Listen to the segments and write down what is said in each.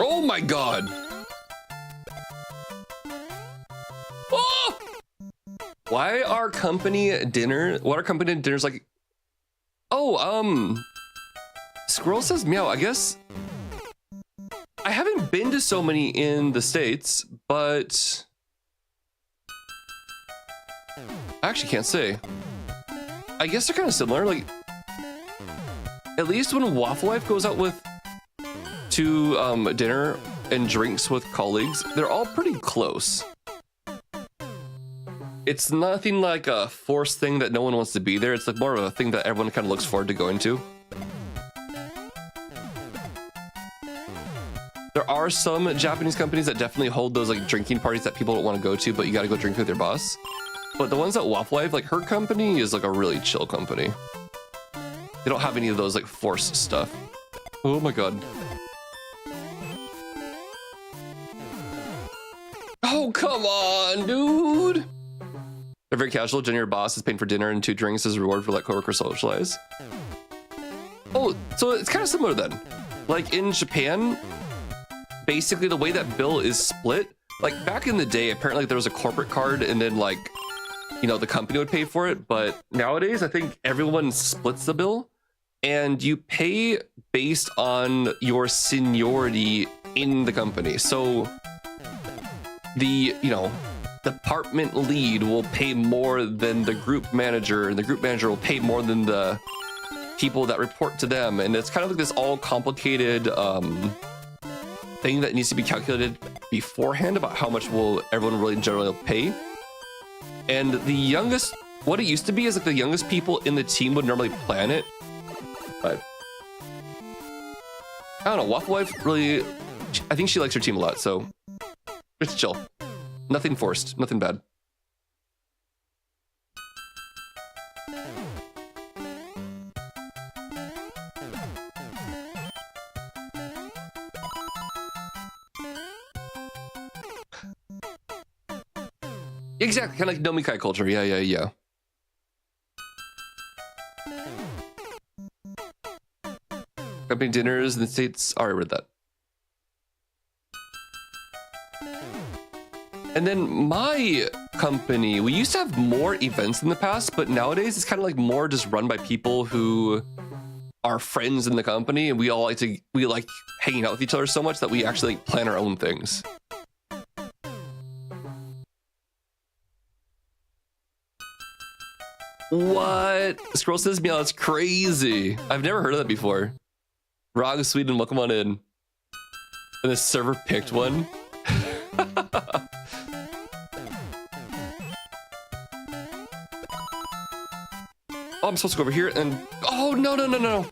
Oh my god. Oh! Why are company dinner? What are company dinners like? Oh, Squirrel says meow. I guess I haven't been to so many in the States, but I actually can't say. I guess they're kind of similar. Like, at least when Waffle Wife goes out with to dinner and drinks with colleagues, they're all pretty close. It's nothing like a forced thing that no one wants to be there. It's like more of a thing that everyone kind of looks forward to going to. There are some Japanese companies that definitely hold those like drinking parties that people don't want to go to, but you got to go drink with your boss. But the ones at Waffle Wife, like her company is like a really chill company. They don't have any of those like forced stuff. Oh my god. Oh, come on, dude. They're very casual. Jenny, your boss, is paying for dinner and 2 drinks as a reward for let coworkers socialize. Oh, so it's kind of similar then. Like in Japan, basically the way that bill is split, like back in the day, apparently there was a corporate card and then like, you know, the company would pay for it. But nowadays, I think everyone splits the bill and you pay based on your seniority in the company. So the, you know, department lead will pay more than the group manager, and the group manager will pay more than the people that report to them. And it's kind of like this all complicated thing that needs to be calculated beforehand about how much will everyone really generally pay. And the youngest, what it used to be is like the youngest people in the team would normally plan it. But I don't know, Waffle Wife really, I think she likes her team a lot, so it's chill. Nothing forced, nothing bad. Exactly, kind of like nomikai culture. Yeah. Company dinners in the States. I already read that. And then my company, we used to have more events in the past, but nowadays it's kind of like more just run by people who are friends in the company, and we like hanging out with each other so much that we actually like plan our own things. What? Scroll says, meow, that's crazy. I've never heard of that before. Rog Sweden, welcome on in. And the server picked one. Oh, I'm supposed to go over here and... Oh, no.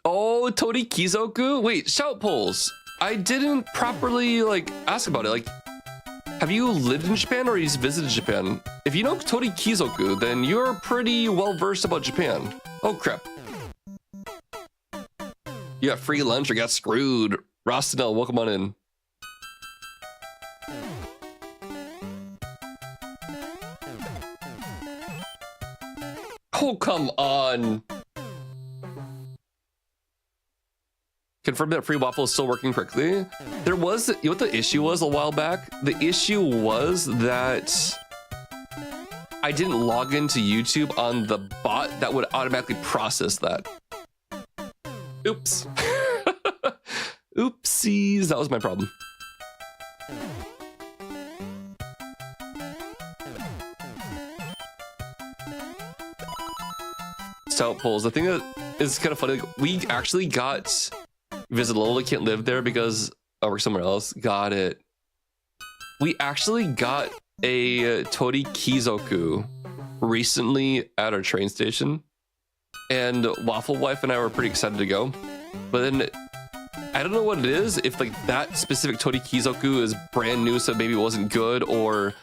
Oh, Tori Kizoku? Wait, shout polls. I didn't properly, like, ask about it. Like, have you lived in Japan or you just visited Japan? If you know Tori Kizoku, then you're pretty well-versed about Japan. Oh, crap. You got free lunch or got screwed. Rostinel, welcome on in. Oh, come on. Confirm that free waffle is still working correctly. There was, you know what the issue was a while back? The issue was that I didn't log into YouTube on the bot that would automatically process that. Oops. Oopsies, that was my problem. Stout polls. The thing that is kind of funny, like, we actually got Visit Lola can't live there because I work somewhere else. Got it. We actually got a Tori Kizoku recently at our train station, and Waffle Wife and I were pretty excited to go. But then I don't know what it is, if like that specific Tori Kizoku is brand new, so maybe it wasn't good, or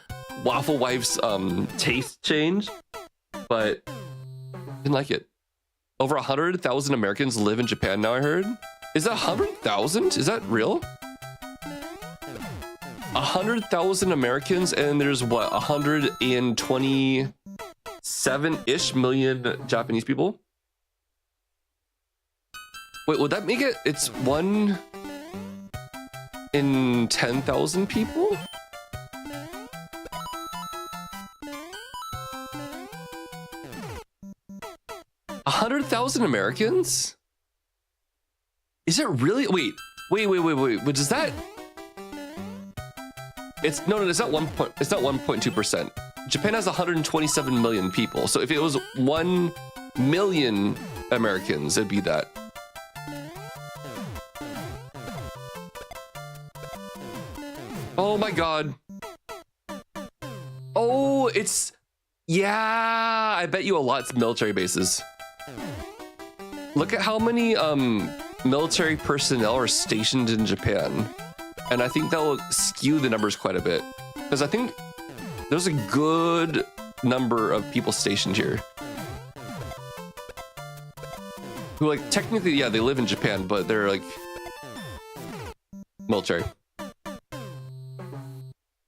Waffle Wife's taste changed, but didn't like it. Over 100,000 Americans live in Japan now, I heard. Is that 100,000? Is that real? 100,000 Americans, and there's what, 127-ish million Japanese people? Wait, would that make it? It's 1 in 10,000 people? A 100,000 Americans? Is it really? Wait. But does that? It's no, it's not 1.2%. Japan has 127 million people. So if it was 1 million Americans, it'd be that. Oh my God. Oh, it's, yeah, I bet you a lot's military bases. Look at how many military personnel are stationed in Japan. And I think that'll skew the numbers quite a bit. Because I think there's a good number of people stationed here. Who, like, technically, yeah, they live in Japan, but they're like military.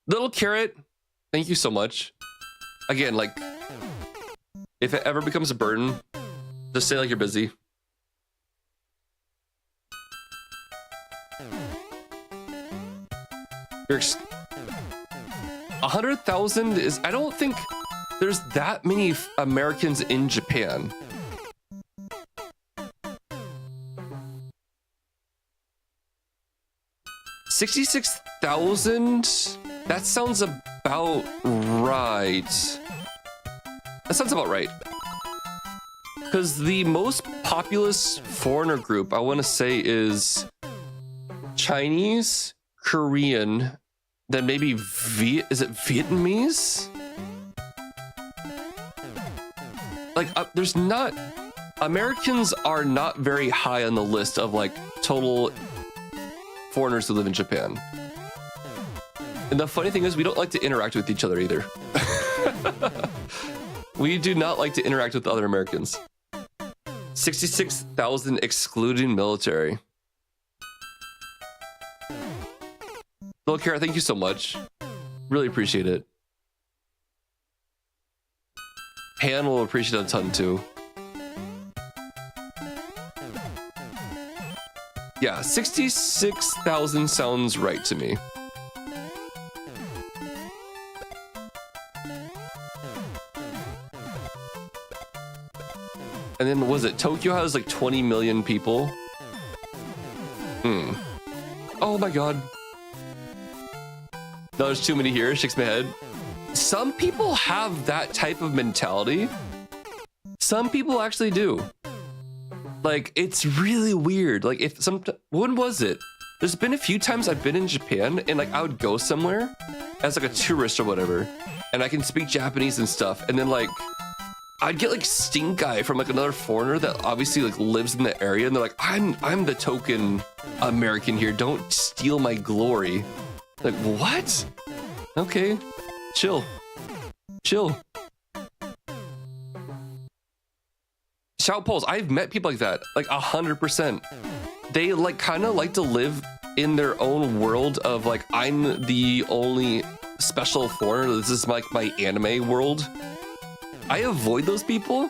Little Carrot, thank you so much. Again, like, if it ever becomes a burden, just say like you're busy. You're 100,000 is, I don't think there's that many Americans in Japan. $66,000? That sounds about right. That sounds about right. Because the most populous foreigner group, I want to say, is Chinese, Korean, then maybe is it Vietnamese? Like, there's not, Americans are not very high on the list of like total foreigners who live in Japan. And the funny thing is, we don't like to interact with each other either. We do not like to interact with other Americans. 66,000 excluding military. Little Kara, thank you so much. Really appreciate it. Han will appreciate it a ton too. Yeah, 66,000 sounds right to me. And then was it Tokyo has like 20 million people? Oh my God. No, there's too many here. Shakes my head. Some people have that type of mentality. Some people actually do. Like, it's really weird. Like, when was it? There's been a few times I've been in Japan and like I would go somewhere as like a tourist or whatever, and I can speak Japanese and stuff, and then like I'd get like stink eye from like another foreigner that obviously like lives in the area, and they're like, I'm the token American here. Don't steal my glory. Like, what? Okay, chill. Shout polls. I've met people like that, like 100%. They like kind of like to live in their own world of like, I'm the only special foreigner. This is like my anime world. I avoid those people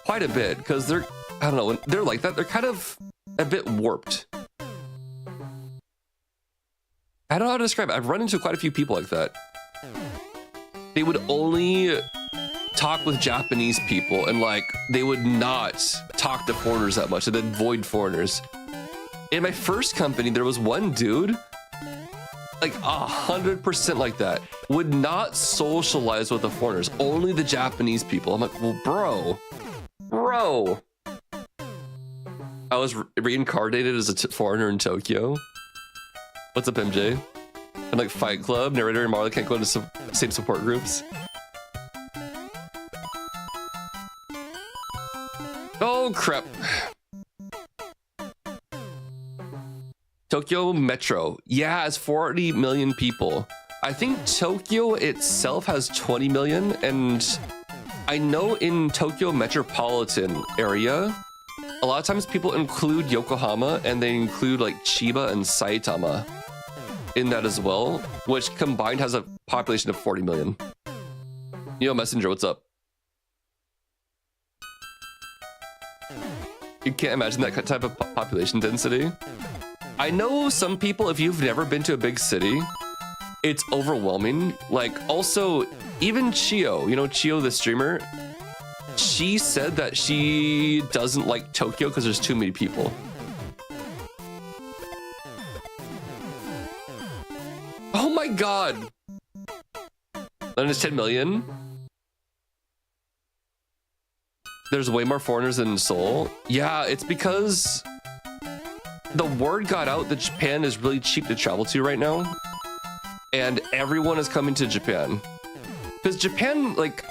quite a bit because they're, I don't know, when they're like that, they're kind of a bit warped. I don't know how to describe it. I've run into quite a few people like that. They would only talk with Japanese people, and like they would not talk to foreigners that much, and then avoid foreigners. In my first company, there was one dude, like 100% like that, would not socialize with the foreigners, only the Japanese people. I'm like, well, bro. I was reincarnated as a foreigner in Tokyo. What's up, MJ? And like Fight Club, narrator and Marley can't go into same support groups. Oh crap. Tokyo Metro. Yeah, it's 40 million people. I think Tokyo itself has 20 million, and I know in Tokyo metropolitan area, a lot of times people include Yokohama, and they include like Chiba and Saitama in that as well, which combined has a population of 40 million. Yo, Messenger, what's up? You can't imagine that type of population density. I know some people, if you've never been to a big city, it's overwhelming. Like, also, even Chio, you know, Chio the streamer, she said that she doesn't like Tokyo because there's too many people. Oh my god. Then it's 10 million. There's way more foreigners than Seoul. Yeah, it's because the word got out that Japan is really cheap to travel to right now. And everyone is coming to Japan. Because Japan, like,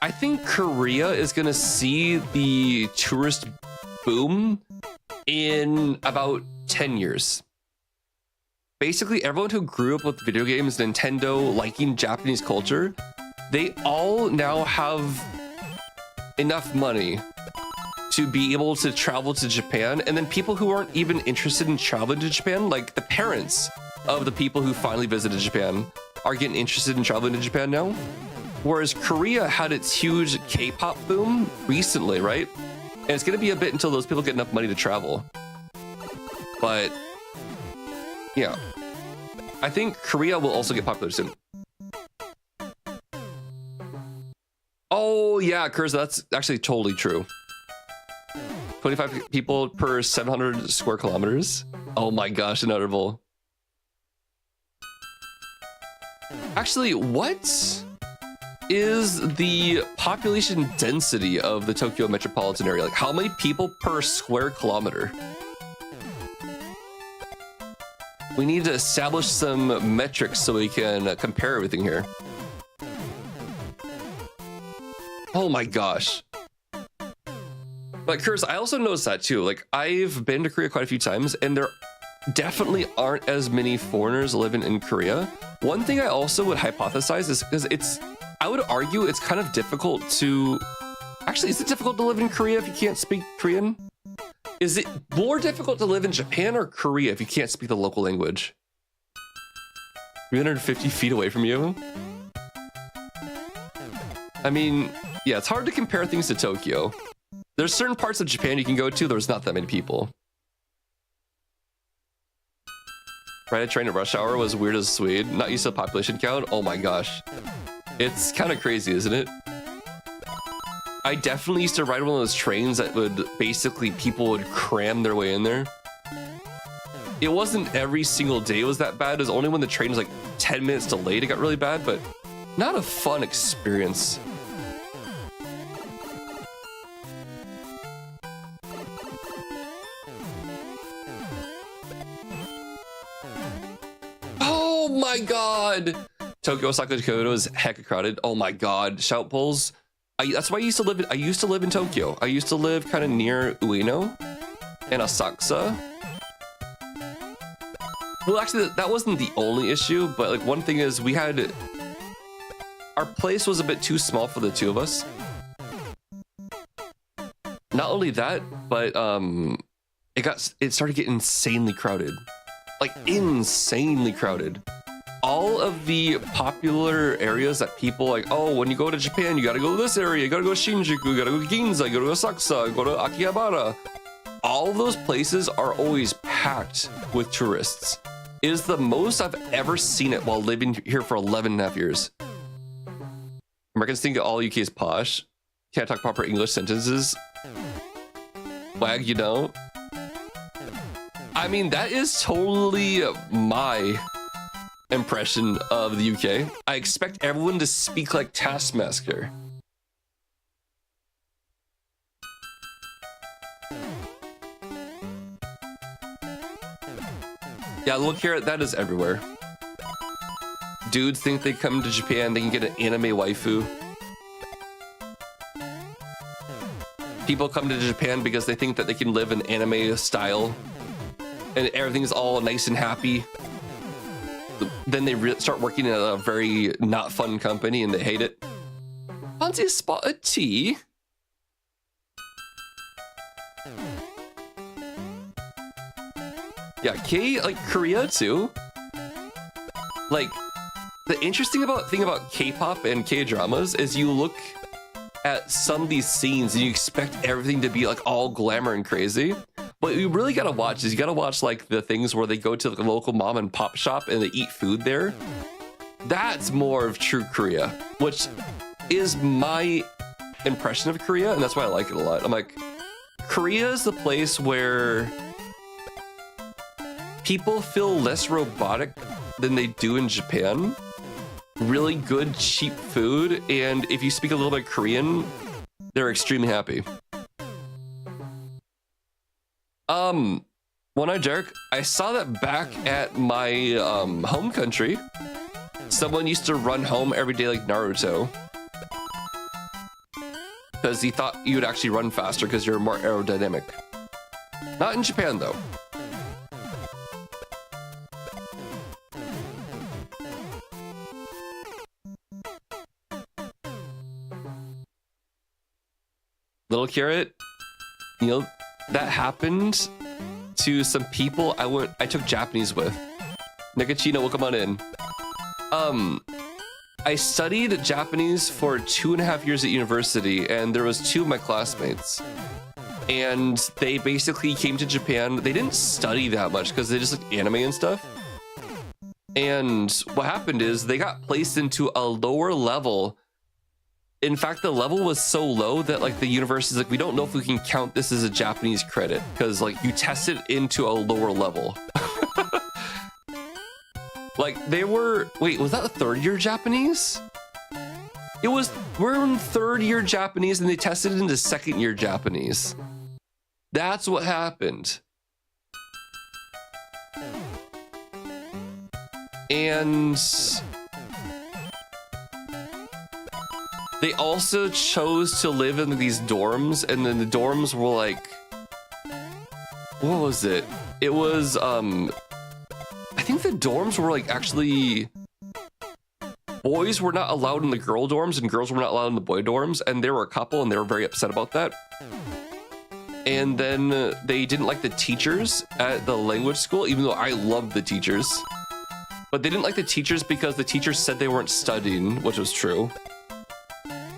I think Korea is going to see the tourist boom in about 10 years. Basically, everyone who grew up with video games, Nintendo, liking Japanese culture, they all now have enough money to be able to travel to Japan. And then people who aren't even interested in traveling to Japan, like the parents of the people who finally visited Japan, are getting interested in traveling to Japan now. Whereas Korea had its huge K-pop boom recently, right? And it's going to be a bit until those people get enough money to travel. But yeah, I think Korea will also get popular soon. Oh yeah, Kurz, that's actually totally true. 25 people per 700 square kilometers. Oh my gosh, inaudible. Actually, what is the population density of the Tokyo metropolitan area? Like, how many people per square kilometer? We need to establish some metrics so we can compare everything here. Oh my gosh. But Kurz, I also noticed that too. Like, I've been to Korea quite a few times, and there definitely aren't as many foreigners living in Korea. One thing I also would hypothesize is because I would argue it's kind of difficult to... Actually, is it difficult to live in Korea if you can't speak Korean? Is it more difficult to live in Japan or Korea if you can't speak the local language? 350 feet away from you? I mean, yeah, it's hard to compare things to Tokyo. There's certain parts of Japan you can go to, there's not that many people. Ride a train at rush hour was weird as Swede. Not used to the population count. Oh my gosh. It's kind of crazy, isn't it? I definitely used to ride one of those trains that would basically people would cram their way in there. It wasn't every single day it was that bad. It was only when the train was like 10 minutes delayed it got really bad, but not a fun experience. Oh my god! Tokyo, Osaka, Kyoto is hecka crowded. Oh my god, shout pulls. That's why I used to live in Tokyo. I used to live kind of near Ueno and Asakusa. Well, actually, that wasn't the only issue, but like one thing is our place was a bit too small for the two of us. Not only that, but it started getting insanely crowded. Like insanely crowded. All of the popular areas that people like, oh, when you go to Japan, you gotta go to this area, you gotta go to Shinjuku, you gotta go to Ginza, you gotta go to Asakusa, go to Akihabara. All those places are always packed with tourists. It is the most I've ever seen it while living here for 11 and a half years. Americans think all UK is posh. Can't talk proper English sentences. Wag, you know? I mean, that is totally my impression of the UK. I expect everyone to speak like Taskmaster. Yeah, look here, that is everywhere. Dudes think they come to Japan, they can get an anime waifu. People come to Japan because they think that they can live in anime style and everything's all nice and happy. Then they start working at a very not fun company and they hate it. Fancy a spot of tea? Yeah, like Korea too. Like, the interesting thing about K-pop and K-dramas is you look at some of these scenes and you expect everything to be like all glamour and crazy. What you really gotta watch is you gotta watch like the things where they go to like a local mom and pop shop and they eat food there. That's more of true Korea, which is my impression of Korea, and that's why I like it a lot. I'm like, Korea is the place where people feel less robotic than they do in Japan. Really good, cheap food, and if you speak a little bit Korean, they're extremely happy. One Eye Derek, I saw that back at my home country. Someone used to run home every day like Naruto. Because he thought you would actually run faster because you're more aerodynamic. Not in Japan though. Little Carrot, you know, that happened to some people I took Japanese with. Nikachino will come on in. I studied Japanese for 2.5 years at university, and there was 2 of my classmates. And they basically came to Japan. They didn't study that much because they just like anime and stuff. And what happened is they got placed into a lower level. In fact, the level was so low that like the university's like, we don't know if we can count this as a Japanese credit because like you tested into a lower level. Like they were, wait, was that a 3rd year Japanese? It was, we're in 3rd year Japanese and they tested it into 2nd year Japanese. That's what happened. And they also chose to live in these dorms, and then the dorms were like, what was it? It was, I think the dorms were like actually, boys were not allowed in the girl dorms and girls were not allowed in the boy dorms, and they were a couple and they were very upset about that. And then they didn't like the teachers at the language school, even though I loved the teachers. But they didn't like the teachers because the teachers said they weren't studying, which was true.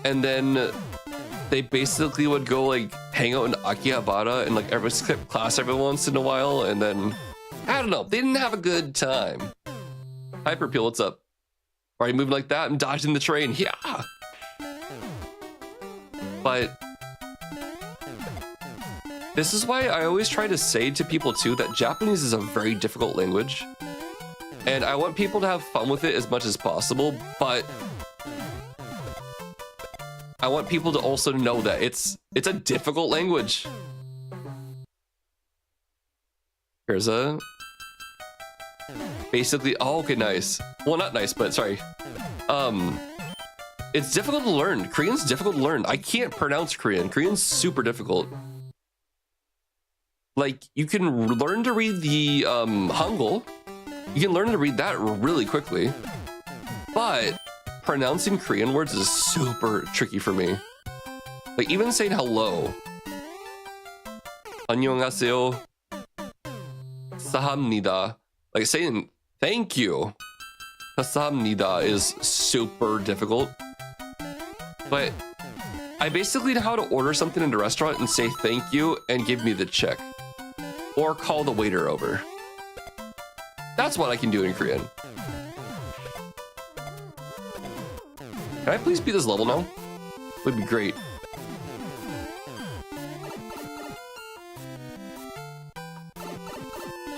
And then they basically would go like hang out in Akihabara and like every skip class every once in a while, and then I don't know, they didn't have a good time. Hyperpeel, what's up? Are you moving like that? I'm dodging the train. Yeah. But this is why I always try to say to people too that Japanese is a very difficult language. And I want people to have fun with it as much as possible, but I want people to also know that it's a difficult language. Here's a basically, oh, okay, nice. Well, not nice, but sorry. It's difficult to learn. Korean's difficult to learn. I can't pronounce Korean. Korean's super difficult. Like, you can learn to read the Hangul. You can learn to read that really quickly. But pronouncing Korean words is super tricky for me. Like, even saying hello. 안녕하세요. 사합니다. Like, saying thank you. 사합니다 is super difficult. But I basically know how to order something in a restaurant and say thank you and give me the check. Or call the waiter over. That's what I can do in Korean. Can I please beat this level now? Would be great.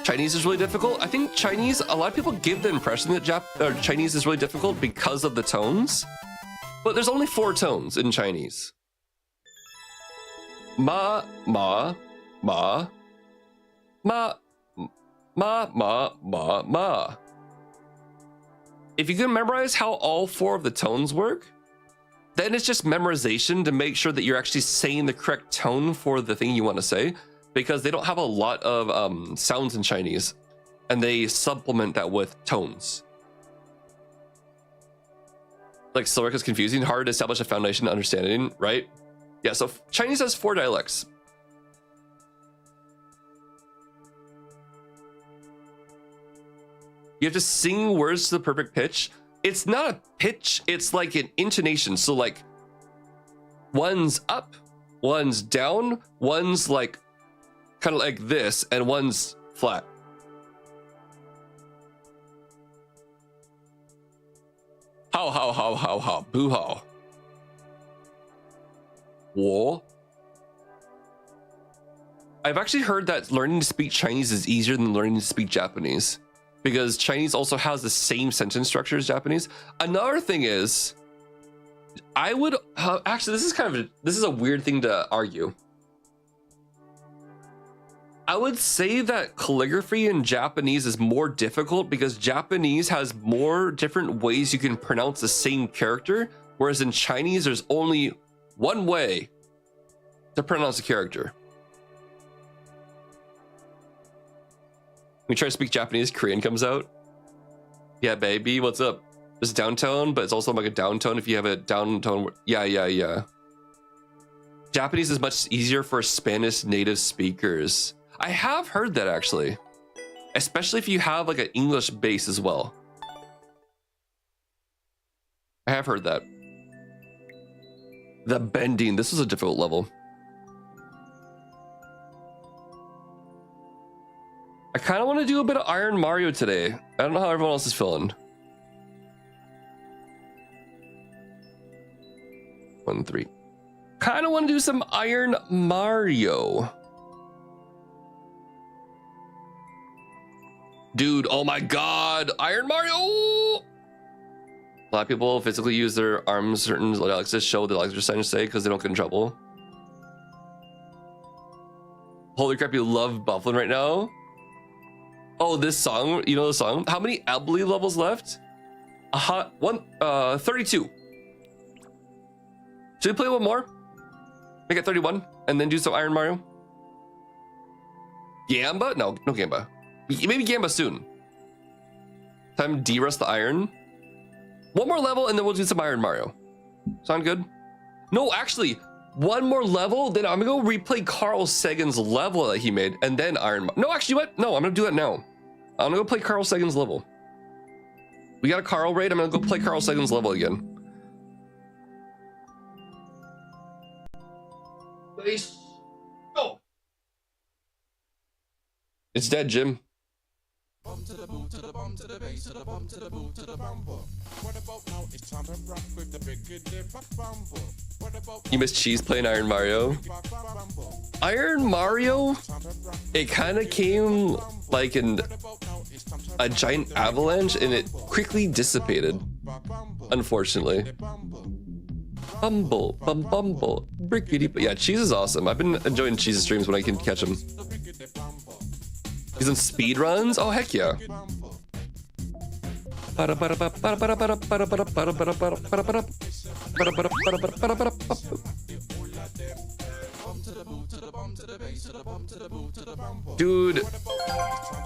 Chinese is really difficult. I think Chinese, a lot of people give the impression that Chinese is really difficult because of the tones. But there's only 4 tones in Chinese. Ma, ma, ma, ma, ma, ma, ma, ma. If you can memorize how all 4 of the tones work, then it's just memorization to make sure that you're actually saying the correct tone for the thing you want to say, because they don't have a lot of sounds in Chinese, and they supplement that with tones. Like, Silric is confusing, hard to establish a foundation to understanding, right? Yeah, so Chinese has 4 dialects. You have to sing words to the perfect pitch. It's not a pitch, it's like an intonation. So like, One's up, one's down, one's like kind of like this, and one's flat. How, boo-how. Whoa. I've actually heard that learning to speak Chinese is easier than learning to speak Japanese, because Chinese also has the same sentence structure as Japanese. Another thing is, I would actually, this is a weird thing to argue. I would say that calligraphy in Japanese is more difficult because Japanese has more different ways you can pronounce the same character, whereas in Chinese there's only one way to pronounce a character. We try to speak Japanese, Korean comes out. Yeah, baby, what's up? There's downtone, but it's also like a downtone if you have a downtone. Yeah. Japanese is much easier for Spanish native speakers. I have heard that actually, especially if you have like an English base as well. I have heard that. The bending, this was a difficult level. I kind of want to do a bit of Iron Mario today. I don't know how everyone else is feeling. 1, 3. Kind of want to do some Iron Mario. Dude, oh my god, Iron Mario! A lot of people physically use their arms, certain Alexis show the Alexis are trying to say because they don't get in trouble. Holy crap, you love Buflen right now? Oh, this song, you know the song? How many EBLE levels left? 32. Should we play one more? Make it 31 and then do some Iron Mario? Gamba? No Gamba. Maybe Gamba soon. Time to de-rust the iron. One more level and then we'll do some Iron Mario. Sound good? No, actually, one more level, then I'm gonna go replay Carl Sagan's level that he made, and then Iron Mario. No, actually, what? No, I'm gonna do that now. I'm gonna go play Carl Sagan's level. We got a Carl raid, I'm gonna go play Carl Sagan's level again. Please. Go. It's dead, Jim. To the boot, to the bum, to the base, to the bum, to the boot, to the bumper. What about now? It's time to rock with the big bumper. What about you miss Cheese playing Iron Mario? Iron Mario? It kind of came like in a giant avalanche and it quickly dissipated. Unfortunately. Bumble, bumble, brickety. Yeah, Cheese is awesome. I've been enjoying Cheese's streams when I can catch him. He's in speed runs? Oh, heck yeah. Dude,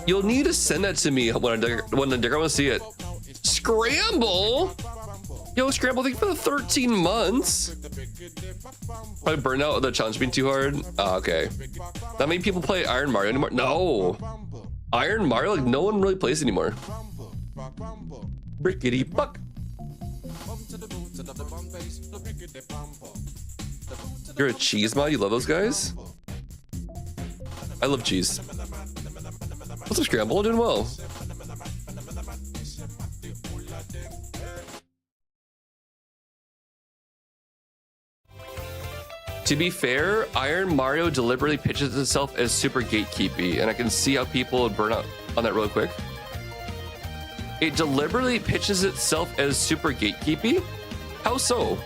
you'll need to send that to me when I want to see it. Scramble? Yo, Scramble, thank you for the 13 months. Probably burned out with the challenge being too hard. Oh, okay. Not many people play Iron Mario anymore. No. Iron Mario, like no one really plays anymore. Brickety buck. You're a Cheese mod? You love those guys? I love Cheese. What's up, Scramble? Doing well. To be fair, Iron Mario deliberately pitches itself as super gatekeepy, and I can see how people would burn out on that real quick. It deliberately pitches itself as super gatekeepy? How so?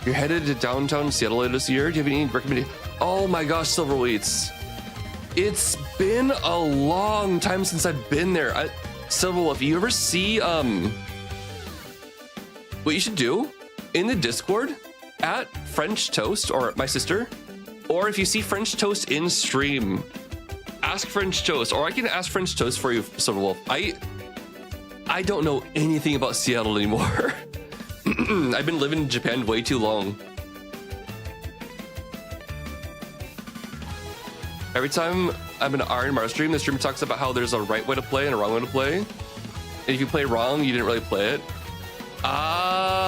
You're headed to downtown Seattle later this year. Do you have any recommendations? Oh my gosh, Silverwheats. It's been a long time since I've been there. Silverwolf, if you ever see, what you should do in the Discord at French Toast or my sister, or if you see French Toast in stream, ask French Toast, or I can ask French Toast for you, Silverwolf. I don't know anything about Seattle anymore. I've been living in Japan way too long. Every time I'm in an Iron Mar stream, the streamer talks about how there's a right way to play and a wrong way to play. And if you play wrong, you didn't really play it. Ah.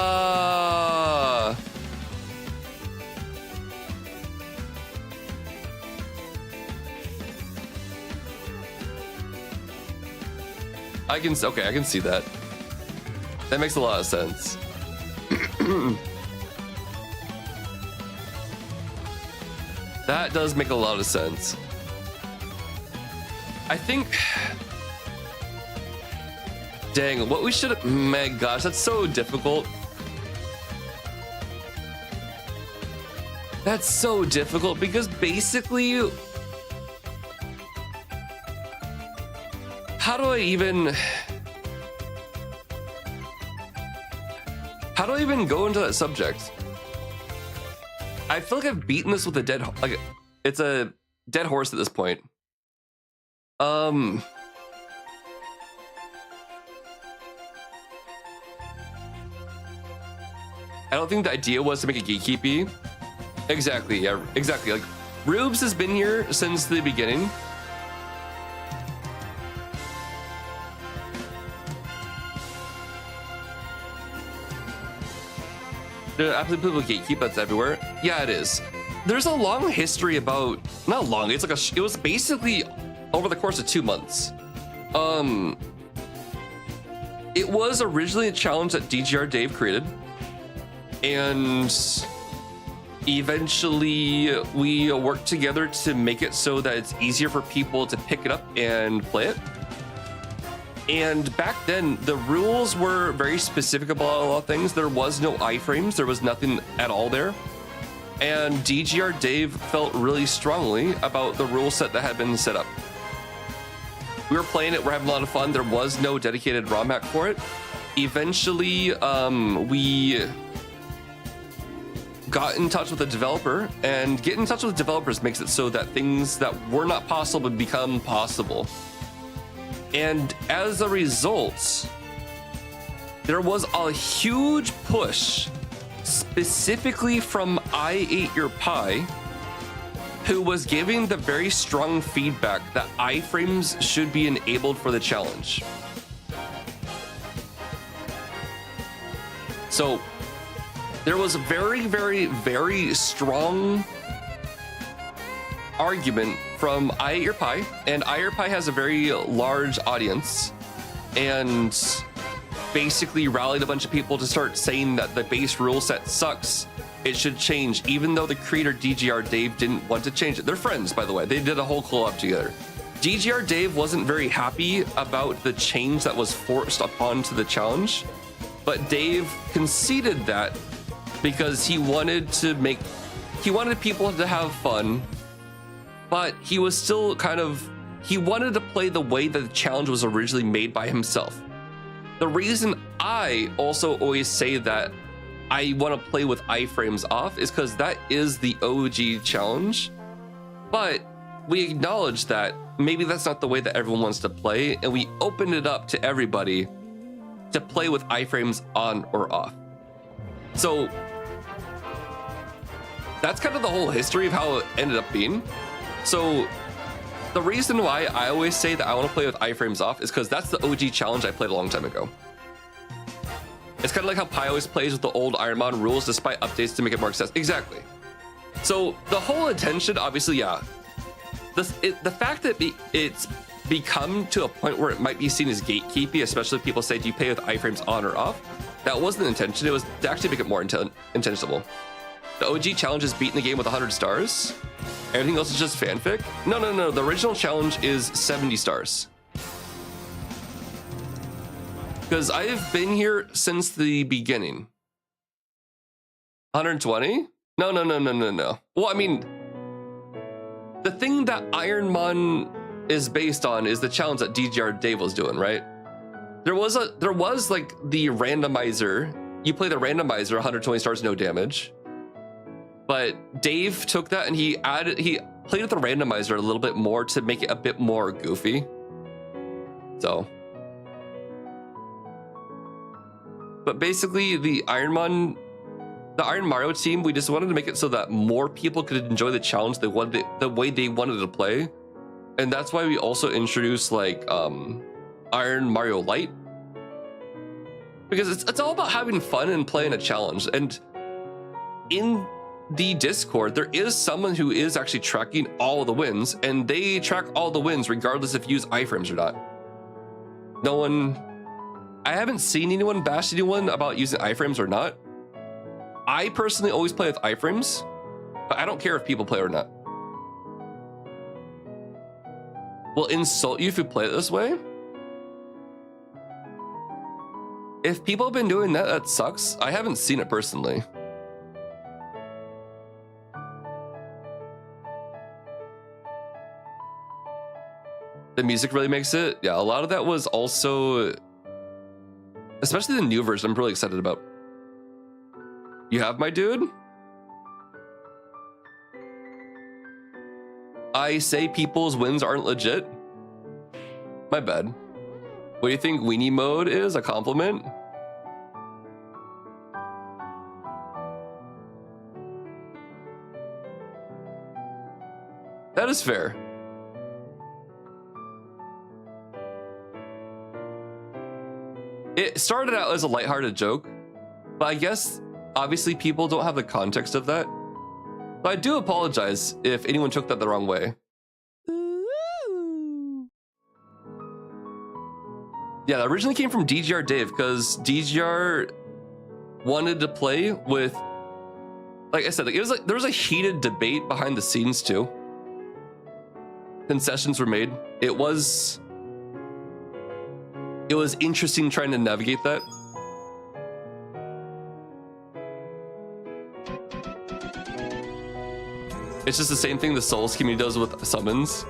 I can see that. That makes a lot of sense. That does make a lot of sense. I think, dang, what we should have, man, gosh, that's so difficult. That's so difficult because basically, how do I even go into that subject? I feel like I've beaten this with a dead, like it's a dead horse at this point. I don't think the idea was to make a gatekeepy. Exactly, yeah, exactly. Like Rubes has been here since the beginning. There's absolutely people gatekeep, that's everywhere. Yeah, it is. There's a long history about, not long, it's like it was basically over the course of 2 months. It was originally a challenge that DGR Dave created, and eventually we worked together to make it so that it's easier for people to pick it up and play it. And back then, the rules were very specific about a lot of things. There was no iframes, there was nothing at all there. And DGR Dave felt really strongly about the rule set that had been set up. We were playing it, we're having a lot of fun. There was no dedicated ROM hack for it. Eventually, we got in touch with the developer, and getting in touch with developers makes it so that things that were not possible become possible. And as a result, there was a huge push specifically from I Ate Your Pie, who was giving the very strong feedback that iframes should be enabled for the challenge. So there was a very, very, very strong argument from I Ate Your Pie, and I Ate Your Pie has a very large audience, and basically rallied a bunch of people to start saying that the base rule set sucks. It should change, even though the creator DGR Dave didn't want to change it. They're friends, by the way. They did a whole collab together. DGR Dave wasn't very happy about the change that was forced upon to the challenge, but Dave conceded that because he wanted people to have fun, but he was still he wanted to play the way that the challenge was originally made by himself. The reason I also always say that I want to play with iframes off is because that is the OG challenge, but we acknowledge that maybe that's not the way that everyone wants to play, and we opened it up to everybody to play with iframes on or off. So that's kind of the whole history of how it ended up being. So the reason why I always say that I want to play with iframes off is because that's the OG challenge I played a long time ago. It's kind of like how Pi always plays with the old Ironmon rules despite updates to make it more accessible. Exactly. So the whole intention, obviously, yeah. The fact that it's become to a point where it might be seen as gatekeepy, especially if people say, do you play with iframes on or off? That wasn't the intention. It was to actually make it more intentional. The OG challenge is beating the game with 100 stars. Everything else is just fanfic. No. The original challenge is 70 stars. Because I've been here since the beginning. 120? No. Well, I mean, the thing that Ironmon is based on is the challenge that DGR Dave was doing, right? There was like the randomizer. You play the randomizer, 120 stars, no damage. But Dave took that and he played with the randomizer a little bit more to make it a bit more goofy. So But basically, the Iron Mario team, we just wanted to make it so that more people could enjoy the challenge they wanted the way they wanted to play. And that's why we also introduced like Iron Mario Light. Because it's all about having fun and playing a challenge. And in the Discord, there is someone who is actually tracking all the wins, and they track all the wins regardless if you use iframes or not. No one, I haven't seen anyone bash anyone about using iframes or not. I personally always play with iframes, but I don't care if people play or not. Will insult you if you play it this way. If people have been doing that, that sucks. I haven't seen it personally. The music really makes it. Yeah, a lot of that was also, especially the new version, I'm really excited about. You have my dude? I say people's wins aren't legit? My bad. What do you think weenie mode is? A compliment? That is fair. It started out as a lighthearted joke, but I guess obviously people don't have the context of that. So I do apologize if anyone took that the wrong way. Yeah, that originally came from DGR Dave because DGR wanted to play with, like I said, like, it was like there was a heated debate behind the scenes too. Concessions were made. It was interesting trying to navigate that. It's just the same thing the Souls community does with summons.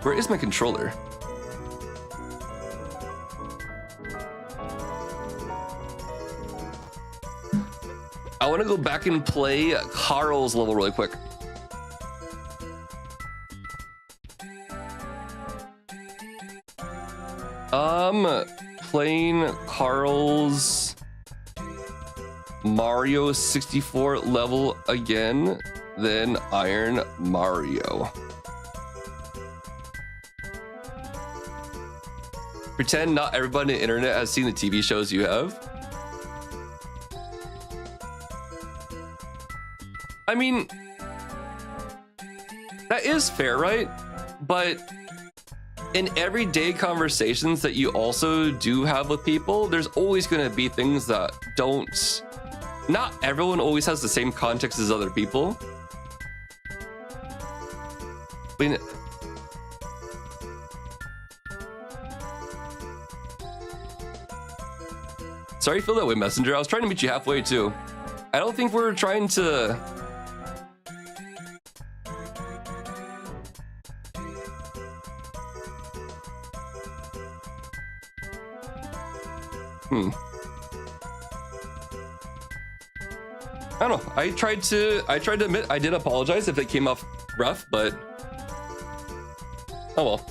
Where is my controller? I want to go back and play Carl's level really quick. Playing Carl's Mario 64 level again, then Iron Mario. Pretend not everybody on the internet has seen the TV shows you have. I mean, that is fair, right? But in everyday conversations that you also do have with people, there's always going to be things that don't, not everyone always has the same context as other people. I mean, sorry you feel that way, Messenger. I was trying to meet you halfway too. I don't think we're trying to... I don't know. I tried to admit I did apologize if it came off rough, but oh well.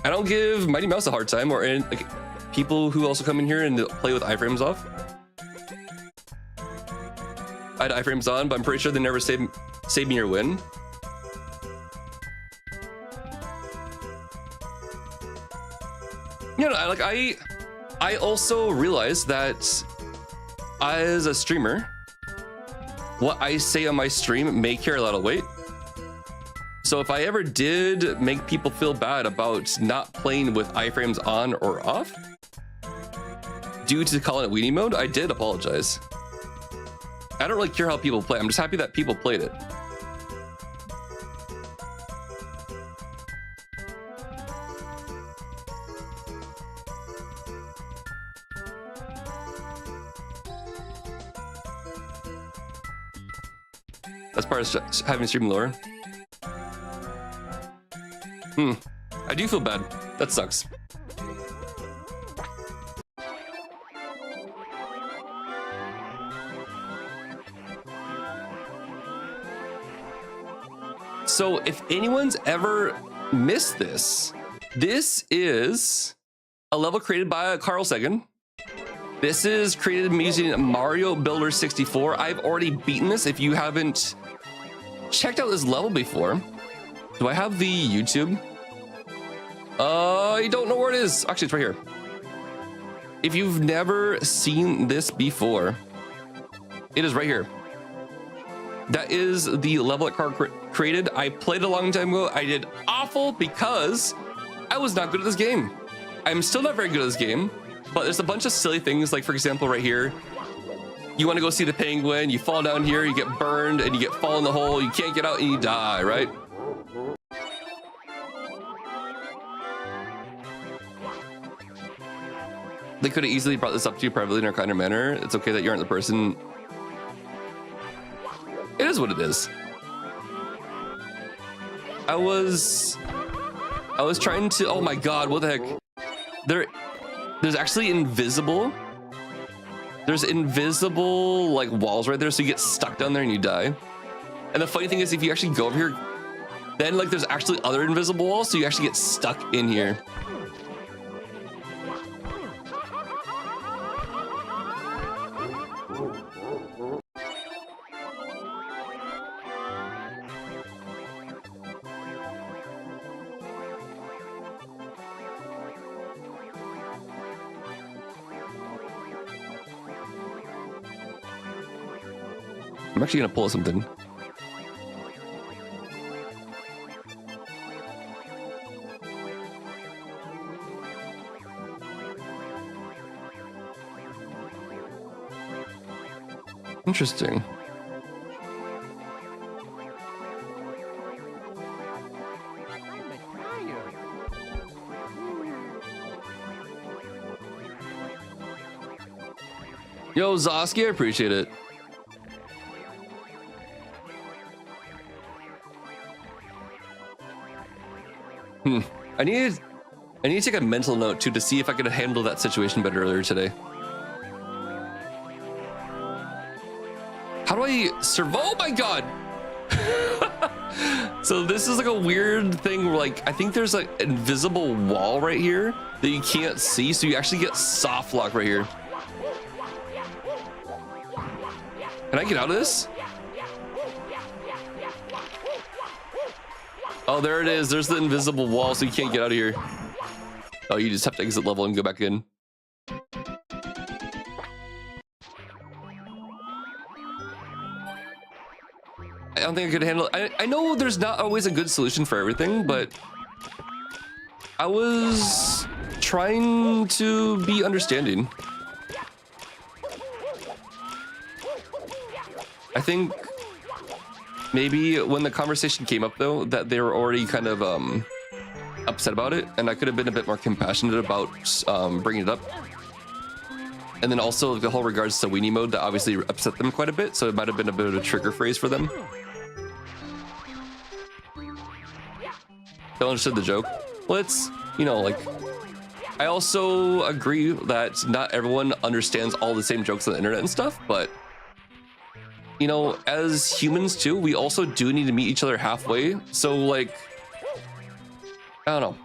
I don't give Mighty Mouse a hard time or like, people who also come in here and play with iframes off. I had iframes on, but I'm pretty sure they never saved me your win. You know, like I also realized that as a streamer, what I say on my stream may carry a lot of weight. So if I ever did make people feel bad about not playing with iframes on or off, due to calling it weenie mode, I did apologize. I don't really care how people play. I'm just happy that people played it. That's part of having stream lower. I do feel bad. That sucks. So if anyone's ever missed this, this is a level created by Carl Sagan. This is created using Mario Builder 64. I've already beaten this. If you haven't checked out this level before, do I have the YouTube? I don't know where it is. Actually, it's right here. If you've never seen this before, it is right here. That is the level that Carl created. I played a long time ago. I did awful because I was not good at this game. I'm still not very good at this game, but there's a bunch of silly things. Like, for example, right here, you want to go see the penguin, you fall down here, you get burned, and you get fall in the hole, you can't get out, and you die, right? They could have easily brought this up to you privately in a kinder manner. It's okay that you aren't the person. It is what it is. I was trying to, oh my God, what the heck? There's actually there's invisible like walls right there, so you get stuck down there and you die. And the funny thing is, if you actually go over here, then like there's actually other invisible walls, so you actually get stuck in here. I'm actually gonna pull something. Interesting. Yo, Zosky, I appreciate it. I need to take a mental note too to see if I could handle that situation better earlier today. How do I survive? Oh my God! So this is like a weird thing where, like, I think there's like an invisible wall right here that you can't see, so you actually get soft lock right here. Can I get out of this? Oh, there it is. There's the invisible wall, so you can't get out of here. Oh, you just have to exit level and go back in. I don't think I could handle it. I know there's not always a good solution for everything, but I was trying to be understanding. I think maybe when the conversation came up, though, that they were already kind of upset about it, and I could have been a bit more compassionate about bringing it up. And then also the whole regards to weenie mode, that obviously upset them quite a bit, so it might have been a bit of a trigger phrase for them. Don't understood the joke. Well, it's, you know, like, I also agree that not everyone understands all the same jokes on the internet and stuff, but you know, as humans too, we also do need to meet each other halfway. So like, I don't know,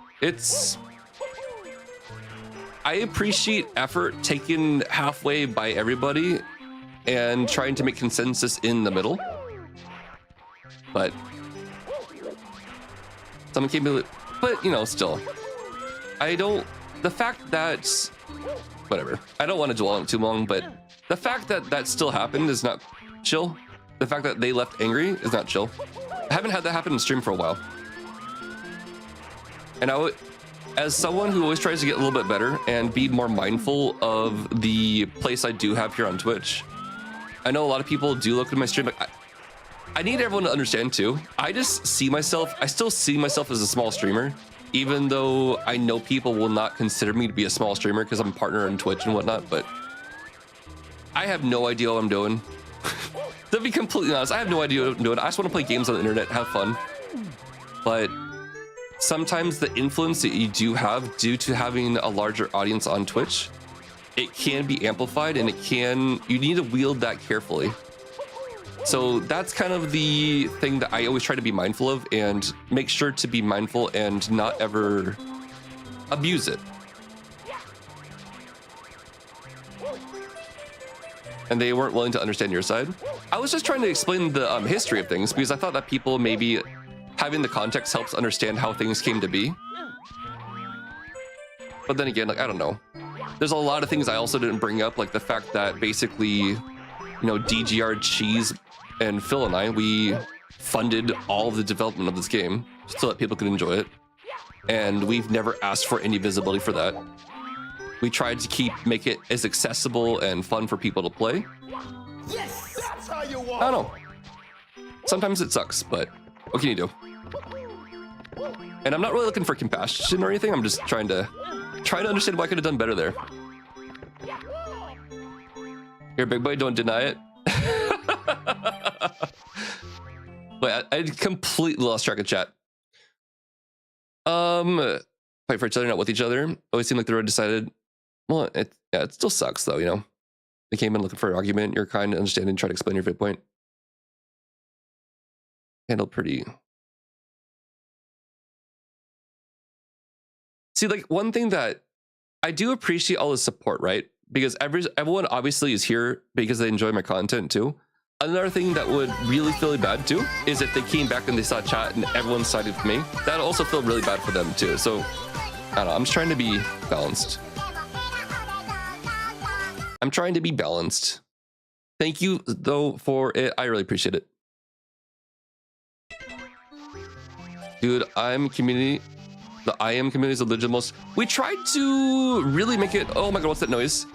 I appreciate effort taken halfway by everybody and trying to make consensus in the middle. But someone came to, but you know, still, the fact that, whatever, I don't want to dwell on it too long, but the fact that that still happened is not chill. The fact that they left angry is not chill. I haven't had that happen in stream for a while. And as someone who always tries to get a little bit better and be more mindful of the place I do have here on Twitch, I know a lot of people do look at my stream, but I need everyone to understand too. I still see myself as a small streamer, even though I know people will not consider me to be a small streamer because I'm a partner on Twitch and whatnot, but I have no idea what I'm doing. To be completely honest, I have no idea what I'm doing. I just want to play games on the internet, have fun. But sometimes the influence that you do have due to having a larger audience on Twitch, it can be amplified, and you need to wield that carefully. So that's kind of the thing that I always try to be mindful of, and make sure to be mindful and not ever abuse it. and they weren't willing to understand your side. I was just trying to explain the history of things because I thought that people maybe having the context helps understand how things came to be. But then again, like, I don't know. There's a lot of things I also didn't bring up, like the fact that basically, you know, DGR, Cheese, and Phil and I, we funded all of the development of this game so that people could enjoy it. And we've never asked for any visibility for that. We tried to make it as accessible and fun for people to play. Yes, that's how you want. I don't know. Sometimes it sucks, but what can you do? And I'm not really looking for compassion or anything. I'm just trying to understand why I could have done better there. Here, big boy, don't deny it. Wait, I completely lost track of chat. Fight for each other, not with each other. Always seem like the road decided. Well, it still sucks though, you know. They came in looking for an argument. You're kind, understanding, try to explain your viewpoint. Handled pretty. See, like one thing that I do appreciate all the support, right? Because everyone obviously is here because they enjoy my content too. Another thing that would really feel bad too is if they came back and they saw chat and everyone sided with me. That'd also feel really bad for them too. So I don't know. I'm just trying to be balanced. I'm trying to be balanced. Thank you though for it. I really appreciate it. Dude, I'm community. The I am community is the legit most. We tried to really make it. Oh my god, what's that noise?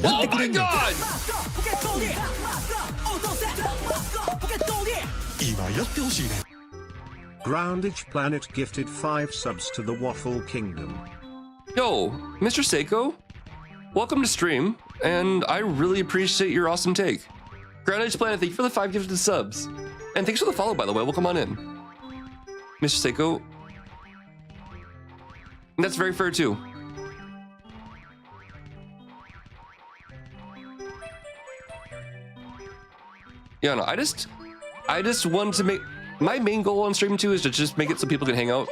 Oh my god! Groundage Planet gifted 5 subs to the Waffle Kingdom. Yo, Mr. Seiko, welcome to stream, and I really appreciate your awesome take. Groundage Planet, thank you for the 5 gifted subs. And thanks for the follow, by the way. Welcome on in. Mr. Seiko. That's very fair too. Yeah, no, I just want to make my main goal on stream too is to just make it so people can hang out,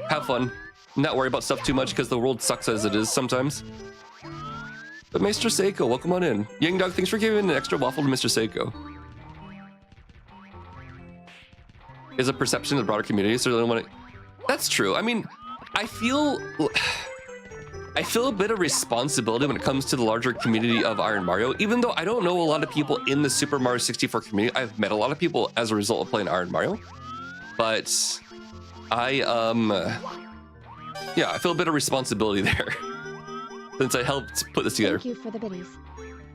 have fun, not worry about stuff too much because the world sucks as it is sometimes. But Mr. Seiko, welcome on in. Young Dog, thanks for giving an extra waffle to Mr. Seiko. Is a perception of the broader community, so they don't want to. That's true. I mean, I feel a bit of responsibility when it comes to the larger community of Iron Mario, even though I don't know a lot of people in the Super Mario 64 community. I've met a lot of people as a result of playing Iron Mario, but I feel a bit of responsibility there since I helped put this together. Thank you for the biddies.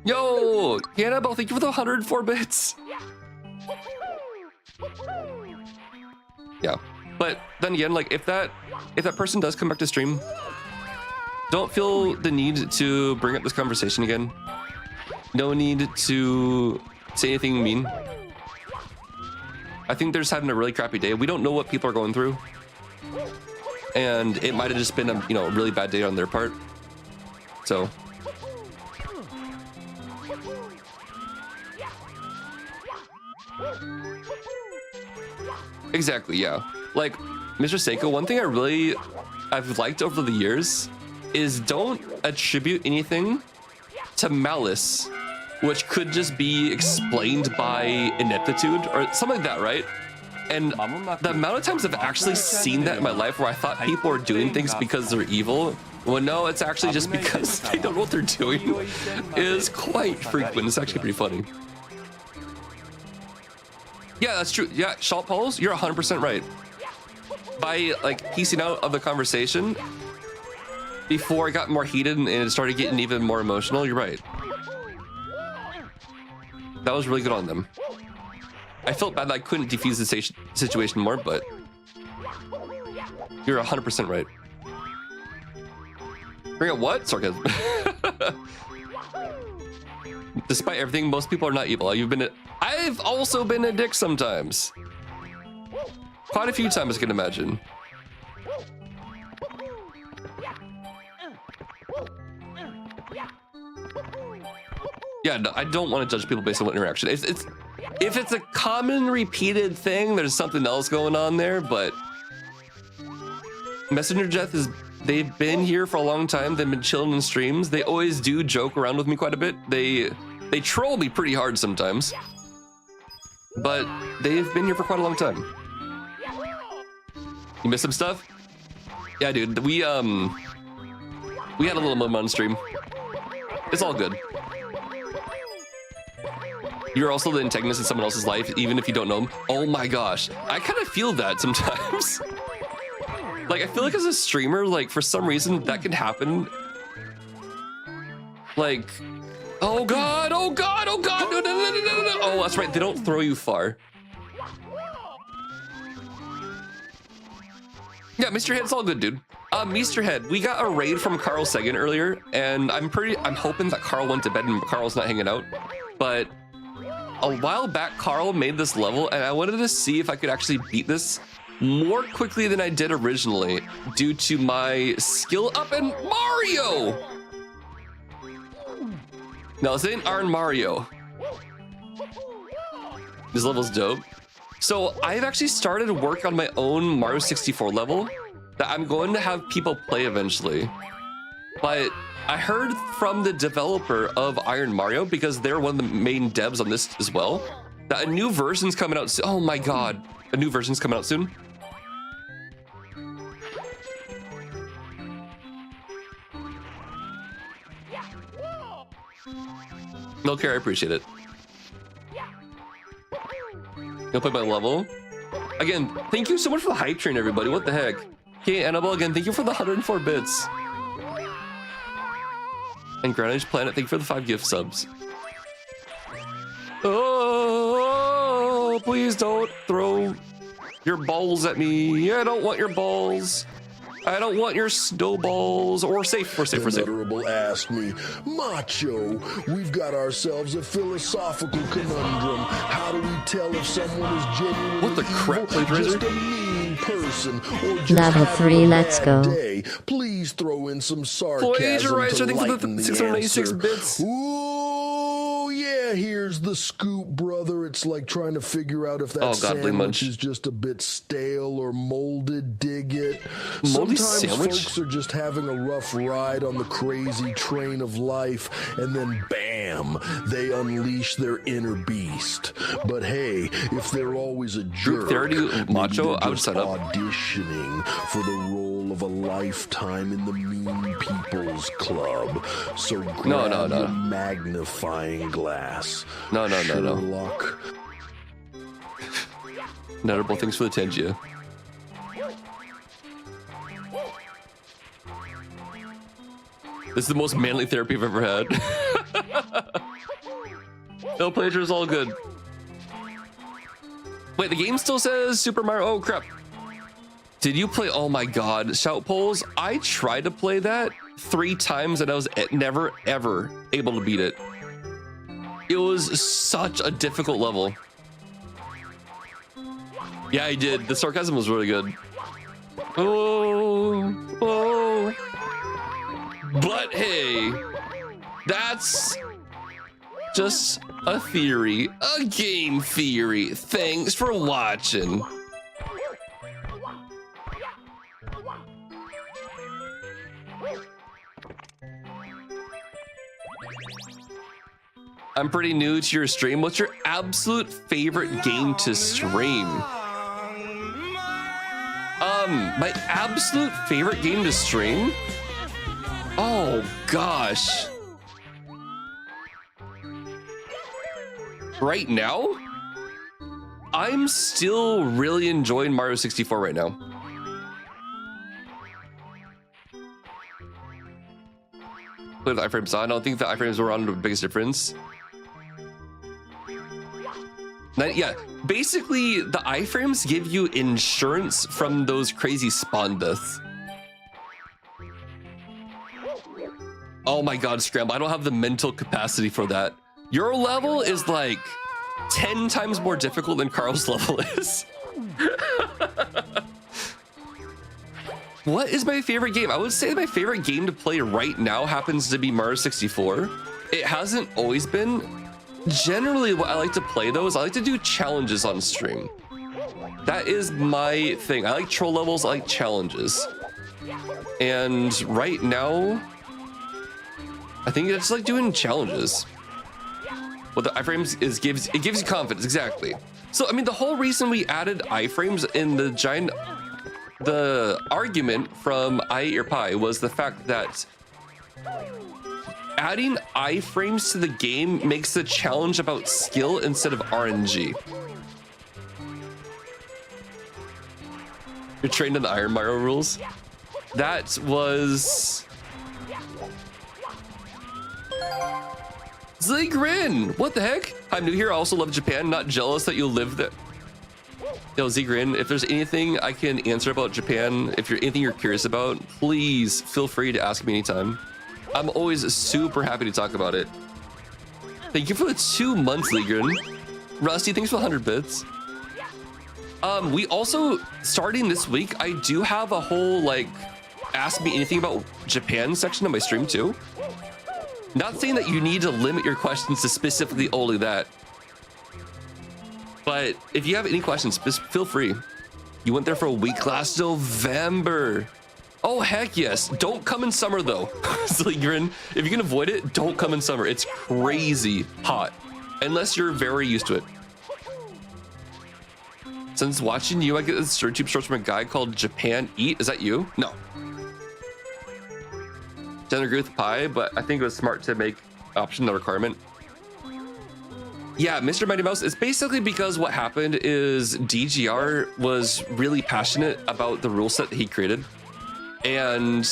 Yo, Annabelle, thank you for the 104 bits. Yeah, but then again, like if that person does come back to stream, don't feel the need to bring up this conversation again. No need to say anything mean. I think they're just having a really crappy day. We don't know what people are going through, and it might have just been a really bad day on their part. So. Exactly, yeah. Like, Mr. Seiko, one thing I've liked over the years is don't attribute anything to malice, which could just be explained by ineptitude or something like that, right? And the amount of times I've actually seen that in my life where I thought people are doing things because they're evil, well, no, it's actually just because they don't know what they're doing, is quite frequent. It's actually pretty funny. Yeah, that's true. Yeah, Shalt Pauls, you're 100% right. By like piecing out of the conversation before it got more heated and it started getting even more emotional, you're right. That was really good on them. I felt bad that I couldn't defuse the situation more, but you're 100% right. Bring up what? Sarcasm. Despite everything, most people are not evil. I've also been a dick sometimes. Quite a few times, I can imagine. Yeah, no, I don't want to judge people based on what interaction. If it's a common repeated thing, there's something else going on there, but Messenger Death they've been here for a long time. They've been chilling in streams. They always do joke around with me quite a bit. They They troll me pretty hard sometimes, but they've been here for quite a long time. You missed some stuff? Yeah, dude, we had a little moment on stream. It's all good. You're also the antagonist in someone else's life, even if you don't know them. Oh my gosh, I kind of feel that sometimes. Like, I feel like as a streamer, like, for some reason, that can happen. Like, oh god, oh god, oh god, no, no, no, no, no, no. Oh, that's right, they don't throw you far. Yeah, Mr. Head, it's all good, dude. Mr. Head, we got a raid from Carl Sagan earlier, and I'm hoping that Carl went to bed and Carl's not hanging out. But a while back, Carl made this level, and I wanted to see if I could actually beat this more quickly than I did originally, due to my skill up in Mario. No, this ain't Iron Mario. This level's dope. So I've actually started work on my own Mario 64 level that I'm going to have people play eventually. But I heard from the developer of Iron Mario, because they're one of the main devs on this as well, that a new version's coming out soon. Oh my god, a new version's coming out soon. No care, I appreciate it. You'll play my level. Again, thank you so much for the hype train, everybody. What the heck? Okay, Annabelle, again, thank you for the 104 bits. And Groundage Planet, thank you for the 5 gift subs. Oh, please don't throw your balls at me. I don't want your balls. I don't want your snowballs. Or safe, we're safe, we're safe. The Venerable asked me, Macho, we've got ourselves a philosophical conundrum. How do we tell if someone is genuinely what the crap, evil, Razor? just a mean person, or just Level having 3, a let's bad go. day? Please throw in some sarcasm Plagiarizer, to thank you for lighten the the 686 answer. bits. Ooh, yeah, here's the scoop, brother. It's like trying to figure out if that sandwich munch. is just a bit stale or molded. Dig it. Moldy Sometimes sandwich? folks are just having a rough ride on the crazy train of life, and then bam, they unleash their inner beast. But hey, if they're always a jerk, 30 macho, maybe I would just set up. auditioning for the role of a lifetime in the Mean People's Club. So grab your magnifying glass. No. Sherlock. Notable thanks for the Tengia. This is the most manly therapy I've ever had. No plagiarism is all good. Wait, the game still says Super Mario. Oh crap. Did you play? Oh my god, Shout Polls. I tried to play that 3 times and I was never ever able to beat it. It was such a difficult level. Yeah, I did. The sarcasm was really good. Oh. But hey, that's just a theory, a game theory. Thanks for watching. I'm pretty new to your stream. What's your absolute favorite game to stream? My absolute favorite game to stream? Oh gosh. Right now? I'm still really enjoying Mario 64 right now. With iframes on, I don't think the iframes were on the biggest difference. Yeah, basically the iframes give you insurance from those crazy spawn deaths. Oh my god, Scramble, I don't have the mental capacity for that. Your level is like 10 times more difficult than Carl's level is. What is my favorite game? I would say my favorite game to play right now happens to be Mario 64. It hasn't always been. Generally, what I like to play though is I like to do challenges on stream. That is my thing. I like troll levels, I like challenges. And right now, I think it's like doing challenges. What the iframes is gives you confidence, exactly. So I mean, the whole reason we added iframes in the argument from I Ate Your Pie was the fact that adding iframes to the game makes the challenge about skill instead of RNG. You're trained in the Iron Mario rules. That was Zigrin. What the heck? I'm new here. I also love Japan. Not jealous that you live there. Yo, Zigrin, if there's anything I can answer about Japan, if you're anything you're curious about, please feel free to ask me anytime. I'm always super happy to talk about it. Thank you for the 2 months, Zigrin. Rusty, thanks for the 100 bits. We also, starting this week, I do have a whole, like, ask me anything about Japan section on my stream too. Not saying that you need to limit your questions to specifically only that. But if you have any questions, just feel free. You went there for a week last November. Oh, heck yes. Don't come in summer though. Zligrin, if you can avoid it, don't come in summer. It's crazy hot. Unless you're very used to it. Since watching you, I get this YouTube shorts from a guy called Japan Eat. Is that you? No. Don't agree with pie, but I think it was smart to make option the requirement. Yeah, Mr. Mighty Mouse, it's basically because what happened is DGR was really passionate about the rule set that he created. And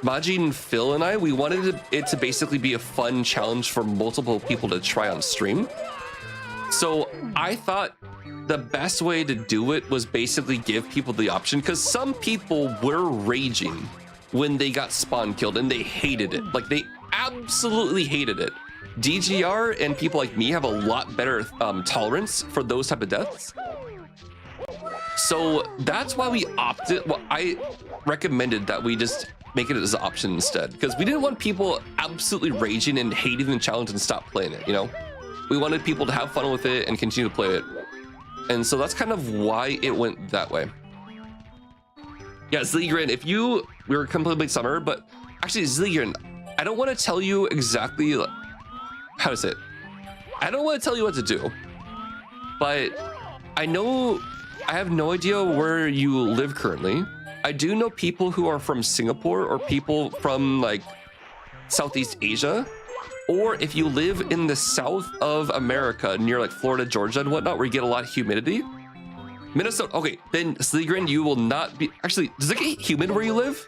Majin, Phil, and I, we wanted it to basically be a fun challenge for multiple people to try on stream. So I thought the best way to do it was basically give people the option, because some people were raging when they got spawn killed and they hated it. Like, they absolutely hated it. DGR and people like me have a lot better tolerance for those type of deaths. So that's why we opted, well, I recommended that we just make it as an option instead, because we didn't want people absolutely raging and hating the challenge and stop playing it, you know? We wanted people to have fun with it and continue to play it. And so that's kind of why it went that way. Yeah, Zligrin, if we were completely summer, but actually Zligrin, I don't want to tell you exactly how to say it. I don't want to tell you what to do, but I have no idea where you live currently. I do know people who are from Singapore or people from like Southeast Asia, or if you live in the south of America near like Florida, Georgia and whatnot, where you get a lot of humidity. Minnesota, okay, then Sligrin, you will not be, actually, does it get humid where you live?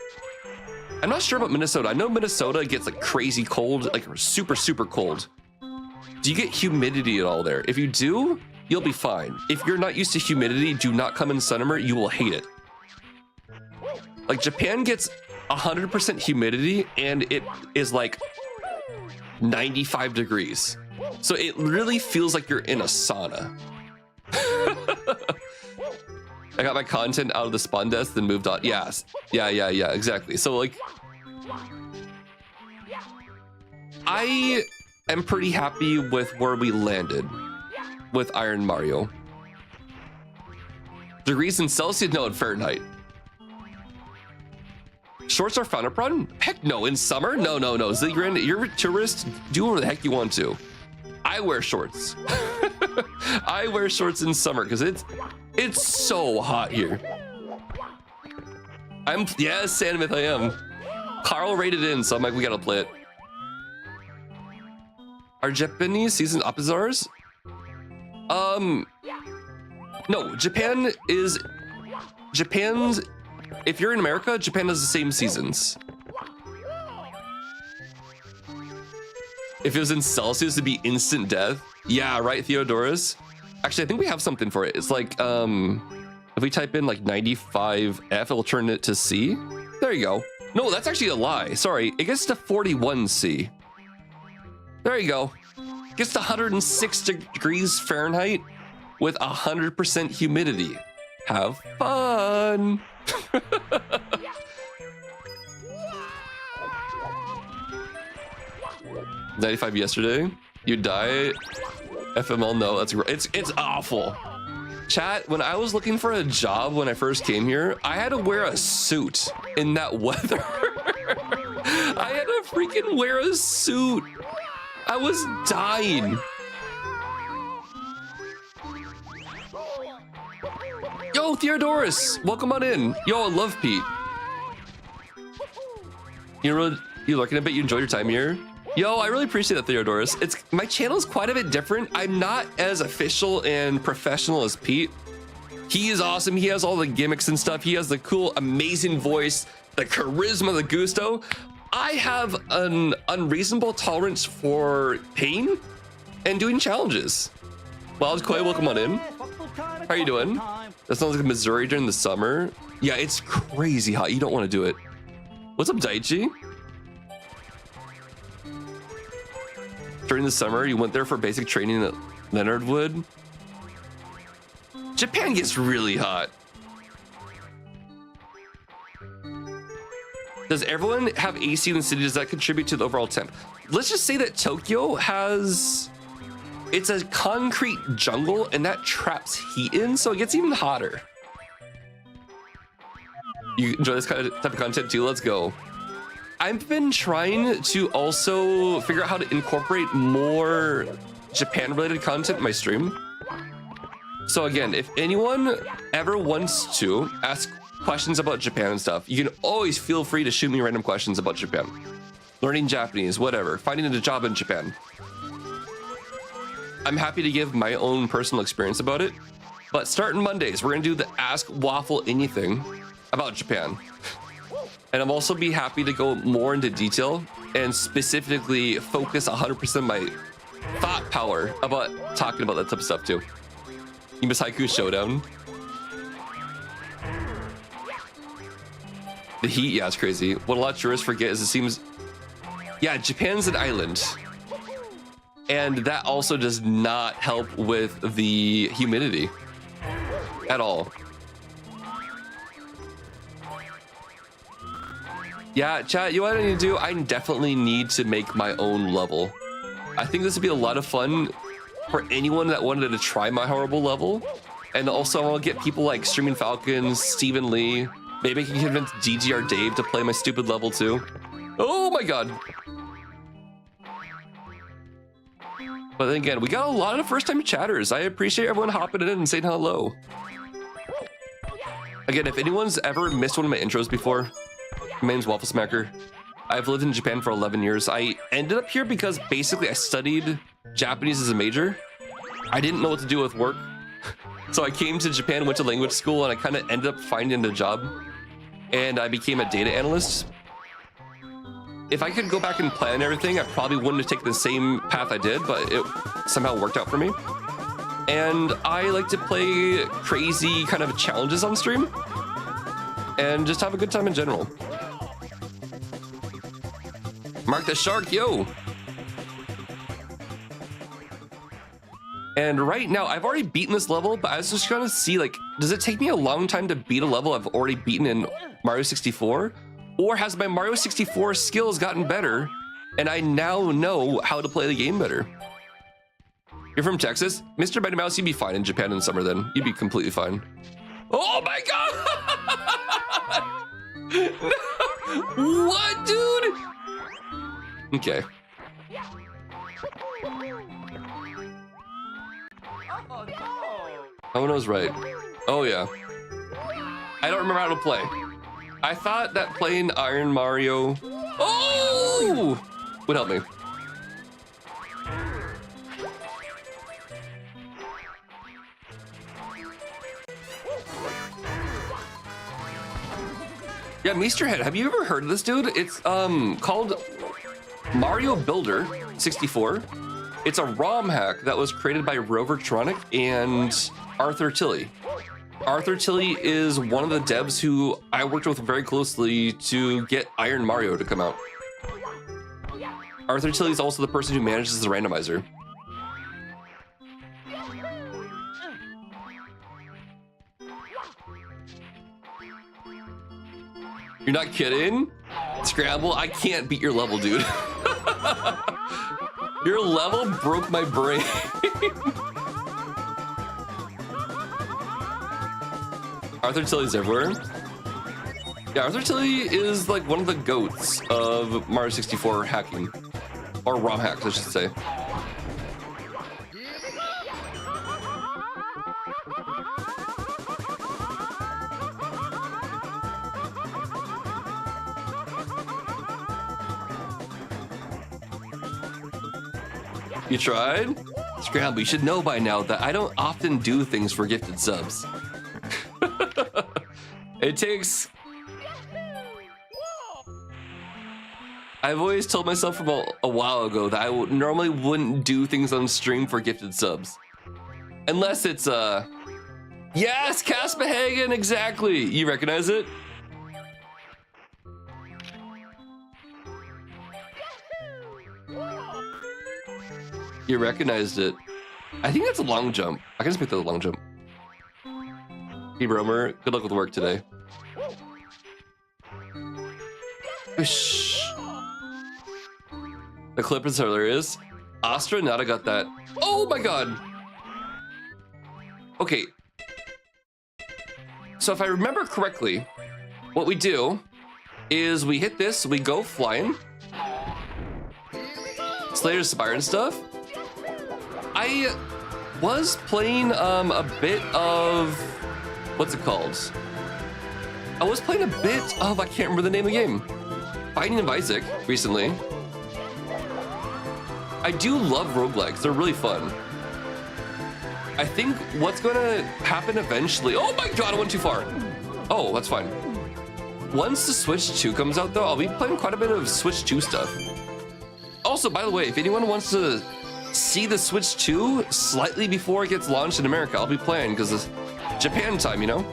I'm not sure about Minnesota. I know Minnesota gets like crazy cold, like super, super cold. Do you get humidity at all there? If you do, you'll be fine. If you're not used to humidity, do not come in summer, you will hate it. Like Japan gets 100% humidity and it is like 95 degrees. So it really feels like you're in a sauna. I got my content out of the spawn desk, then moved on. Yes. Yeah, exactly. So like, I am pretty happy with where we landed with Iron Mario. Degrees in Celsius? No, in Fahrenheit. Shorts are frowned upon? Heck no, in summer? No. Zigrin, you're a tourist, do whatever the heck you want to. I wear shorts. I wear shorts in summer because it's so hot here. Yes, Sandmith, I am. Carl rated in, so I'm like, we gotta play it. Are Japanese seasons opposite ours? No, Japan's, if you're in America, Japan has the same seasons. If it was in Celsius, it'd be instant death. Yeah, right, Theodorus? Actually, I think we have something for it. It's like, if we type in like 95F, it'll turn it to C. There you go. No, that's actually a lie. Sorry, it gets to 41C. There you go. It gets to 106 degrees Fahrenheit with 100% humidity. Have fun. 95 yesterday. You die. FML, no, that's great. It's awful. Chat, when I was looking for a job when I first came here, I had to wear a suit in that weather. I had to freaking wear a suit. I was dying. Yo, Theodorus, welcome on in. Yo, I love Pete. You looking a bit? You enjoyed your time here? Yo, I really appreciate that, Theodorus. My channel is quite a bit different. I'm not as official and professional as Pete. He is awesome. He has all the gimmicks and stuff. He has the cool, amazing voice, the charisma, the gusto. I have an unreasonable tolerance for pain and doing challenges. Well, Koi, welcome on in. How are you doing? That sounds like Missouri during the summer. Yeah, it's crazy hot. You don't want to do it. What's up, Daichi? During the summer, you went there for basic training at Leonard Wood. Japan gets really hot. Does everyone have AC in the city? Does that contribute to the overall temp? Let's just say that Tokyo it's a concrete jungle and that traps heat in, so it gets even hotter. You enjoy this kind of type of content too? Let's go. I've been trying to also figure out how to incorporate more Japan related content in my stream. So again, if anyone ever wants to ask questions about Japan and stuff, you can always feel free to shoot me random questions about Japan. Learning Japanese, whatever, finding a job in Japan. I'm happy to give my own personal experience about it. But starting Mondays, we're gonna do the Ask Waffle Anything about Japan. And I'll also be happy to go more into detail and specifically focus 100% my thought power about talking about that type of stuff too. You miss Haiku Showdown? The heat, yeah, it's crazy. What a lot of tourists forget is it seems, yeah, Japan's an island. And that also does not help with the humidity at all. Yeah, chat, you know what I need to do? I definitely need to make my own level. I think this would be a lot of fun for anyone that wanted to try my horrible level. And also I'll get people like Streaming Falcons, Stephen Lee. Maybe I can convince DGR Dave to play my stupid level too. Oh my god. But then again, we got a lot of first-time chatters. I appreciate everyone hopping in and saying hello. Again, if anyone's ever missed one of my intros before, my name's Wafflesmacker. I've lived in Japan for 11 years. I ended up here because basically I studied Japanese as a major. I didn't know what to do with work. So I came to Japan, went to language school, and I kind of ended up finding a job. And I became a data analyst. If I could go back and plan everything, I probably wouldn't have taken the same path I did, but it somehow worked out for me. And I like to play crazy kind of challenges on stream and just have a good time in general. Mark the Shark, yo! And right now, I've already beaten this level, but I was just trying to see, like, does it take me a long time to beat a level I've already beaten in Mario 64? Or has my Mario 64 skills gotten better, and I now know how to play the game better? You're from Texas? Mr. Mighty Mouse, you'd be fine in Japan in summer then. You'd be completely fine. Oh my god! What, dude? Okay. Oh, no, was right. Oh yeah. I don't remember how to play. I thought that playing Iron Mario would help me. Yeah, Mr. Head, have you ever heard of this dude? It's called Mario Builder 64. It's a ROM hack that was created by Rovertronic and Arthur Tilley. Arthur Tilley is one of the devs who I worked with very closely to get Iron Mario to come out. Arthur Tilley is also the person who manages the randomizer. You're not kidding? Scramble, I can't beat your level, dude. Your level broke my brain. Arthur Tilley's everywhere. Yeah, Arthur Tilley is like one of the goats of Mario 64 hacking. or ROM hacks, I should say. You tried? Scramble, you should know by now that I don't often do things for gifted subs. It takes... I've always told myself from a while ago that I normally wouldn't do things on stream for gifted subs. Unless it's, yes, Caspahagen, exactly! You recognize it? You recognized it. I think that's a long jump. I can just make that a long jump. Hey, Romer, good luck with work today. Whoosh. The clip is hilarious. Astronauta got that. Oh my god. Okay. So if I remember correctly, what we do is we hit this, we go flying. Slayer's Spire and stuff. I was playing a bit of, what's it called? I was playing a bit of, I can't remember the name of the game. Binding of Isaac recently. I do love roguelikes, they're really fun. I think what's gonna happen eventually, oh my god, I went too far. Oh, that's fine. Once the Switch 2 comes out though, I'll be playing quite a bit of Switch 2 stuff. Also, by the way, if anyone wants to see the Switch 2 slightly before it gets launched in America, I'll be playing because it's Japan time, you know?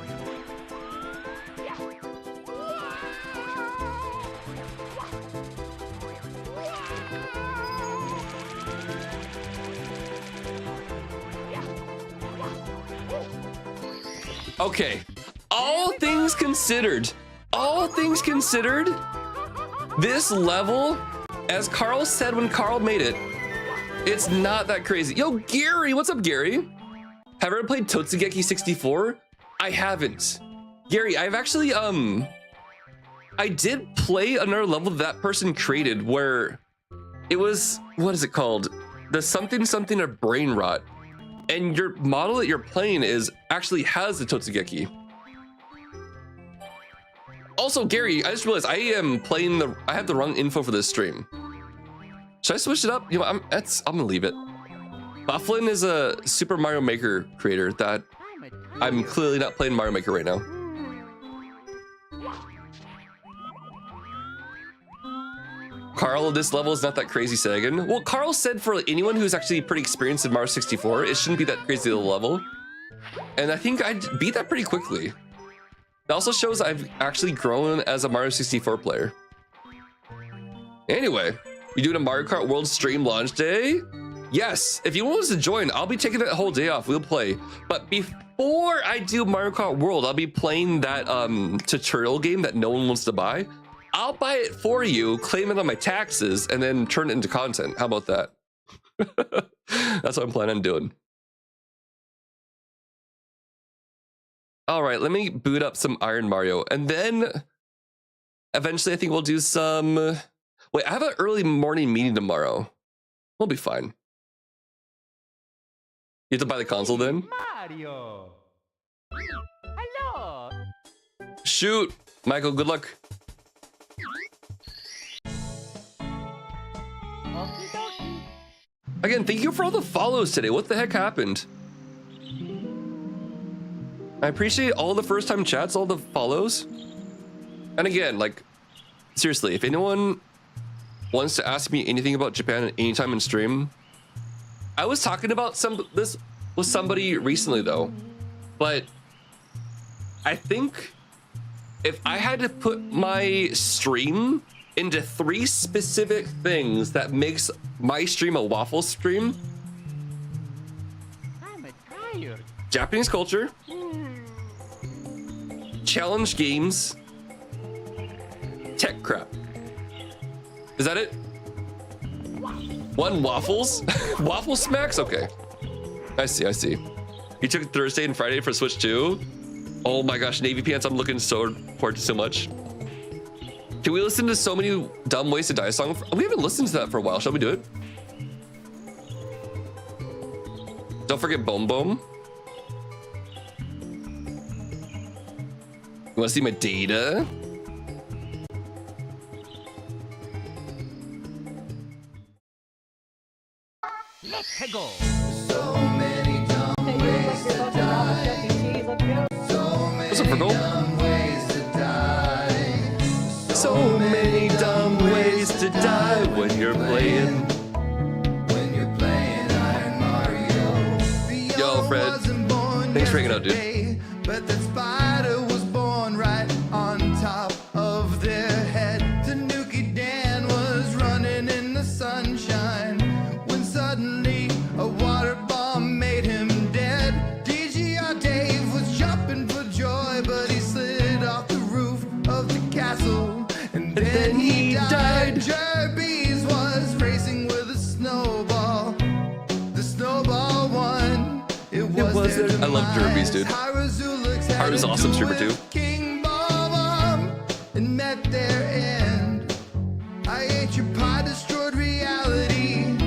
Okay, all things considered, this level, as Carl said when Carl made it, it's not that crazy. Yo, Gary, what's up, Gary? Have you ever played Totsugeki 64? I haven't. Gary, I've actually, I did play another level that person created where it was, what is it called? The something of brain rot. And your model that you're playing actually has the Totsugeki. Also, Gary, I just realized I am playing I have the wrong info for this stream. Should I switch it up? You know, I'm gonna leave it. Buflen is a Super Mario Maker creator that I'm clearly not playing Mario Maker right now. Carl, this level is not that crazy, Sagan. Well, Carl said for anyone who's actually pretty experienced in Mario 64, it shouldn't be that crazy of a level. And I think I beat that pretty quickly. It also shows I've actually grown as a Mario 64 player. Anyway, you doing a Mario Kart World stream launch day? Yes, if you want us to join, I'll be taking that whole day off. We'll play. But before I do Mario Kart World, I'll be playing that tutorial game that no one wants to buy. I'll buy it for you, claim it on my taxes, and then turn it into content. How about that? That's what I'm planning on doing. All right, let me boot up some Iron Mario, and then eventually I think we'll do some... Wait, I have an early morning meeting tomorrow. We'll be fine. You have to buy the console then? Mario. Hello. Shoot, Michael, good luck. Again, thank you for all the follows today. What the heck happened? I appreciate all the first time chats, all the follows. And again, like, seriously, if anyone wants to ask me anything about Japan at any time in stream, I was talking about this with somebody recently though, but I think if I had to put my stream into 3 specific things that makes my stream a waffle stream: Japanese culture, challenge games, tech crap. Is that it? 1 waffles? Waffle smacks? Okay. I see. You took Thursday and Friday for Switch 2? Oh my gosh, Navy Pants, I'm looking forward to so much. Can we listen to So Many Dumb Ways to Die song? We haven't listened to that for a while. Shall we do it? Don't forget Boom Boom. You want to see my data? Let's go. So many dumb ways to die. So What's up, Virgo? dumb ways to die. So many dumb ways to die when you're playing. When you're playing Iron Mario. Yo, Fred. Wasn't born Thanks for hanging out, dude. yesterday, but that spider was born right on top of their head. Tanuki Dan was running in the sunshine when suddenly a water bomb made him dead. DGR Dave was jumping for joy, but he slid off the roof of the castle, and then he died. Jerby's was racing with a snowball. The snowball won. It was their I love Jerby's, dude. Hyrule awesome streamer, too. King Bob and met their end. I ate your pie, destroyed reality,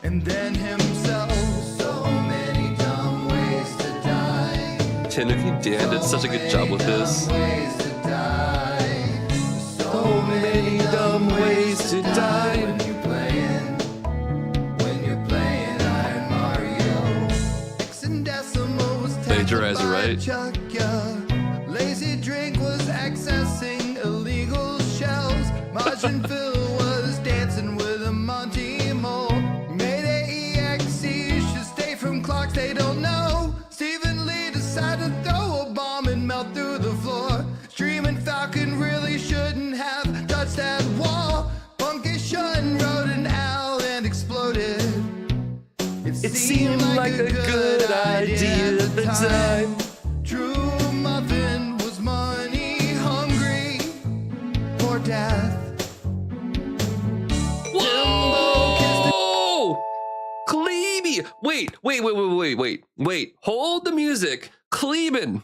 and then himself. So many dumb ways to die. Tanuki Dan did such a good job with this. Ways to die. So many dumb ways to die. When you're playing Iron Mario. Hexadecimal was Plagiarizer, right? Chuck, yeah. Lazy Drink was accessing illegal shells. Margin Phil was dancing with a Monty Mole. Mayday EXE should stay from clocks they don't know. Stephen Lee decided to throw a bomb and melt through the floor. Streaming Falcon really shouldn't have touched that wall. Funky Shun rode an owl and exploded. It seemed like a good idea at the time. True Muffin was money hungry for death. Whoa! Klebe! Wait. Hold the music. Kleben.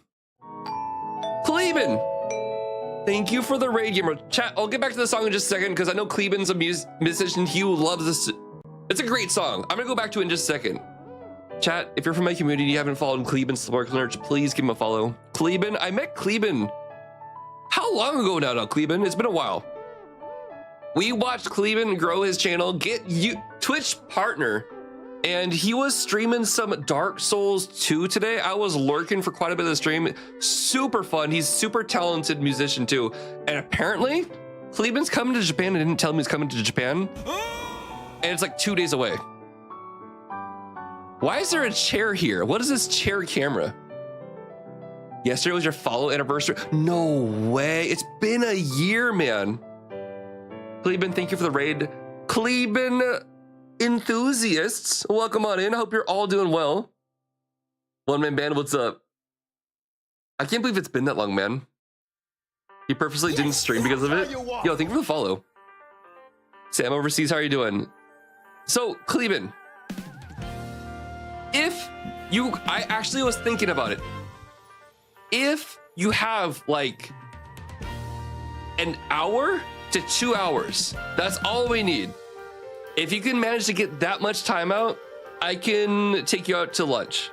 Thank you for the raid, gamer. Chat, I'll get back to the song in just a second because I know Kleben's a musician. He loves this. It's a great song. I'm gonna go back to it in just a second. Chat, if you're from my community and you haven't followed Kleben Sparkler, please give him a follow. Kleben, I met Kleben. How long ago now, Kleben? It's been a while. We watched Kleben grow his channel, get you Twitch partner, and he was streaming some Dark Souls 2 today. I was lurking for quite a bit of the stream. Super fun. He's super talented musician too. And apparently, Kleben's coming to Japan and didn't tell me he's coming to Japan. And it's like 2 days away. Why is there a chair here? What is this chair camera? Yesterday was your follow anniversary. No way. It's been a year, man. Kleben, thank you for the raid. Kleben enthusiasts, welcome on in. I hope you're all doing well. One Man Band, what's up? I can't believe it's been that long, man. He purposely didn't stream because of it. Yo, thank you for the follow. Sam Overseas, how are you doing? So, Kleben, I actually was thinking about it. If you have like an hour to 2 hours, that's all we need. If you can manage to get that much time out, I can take you out to lunch.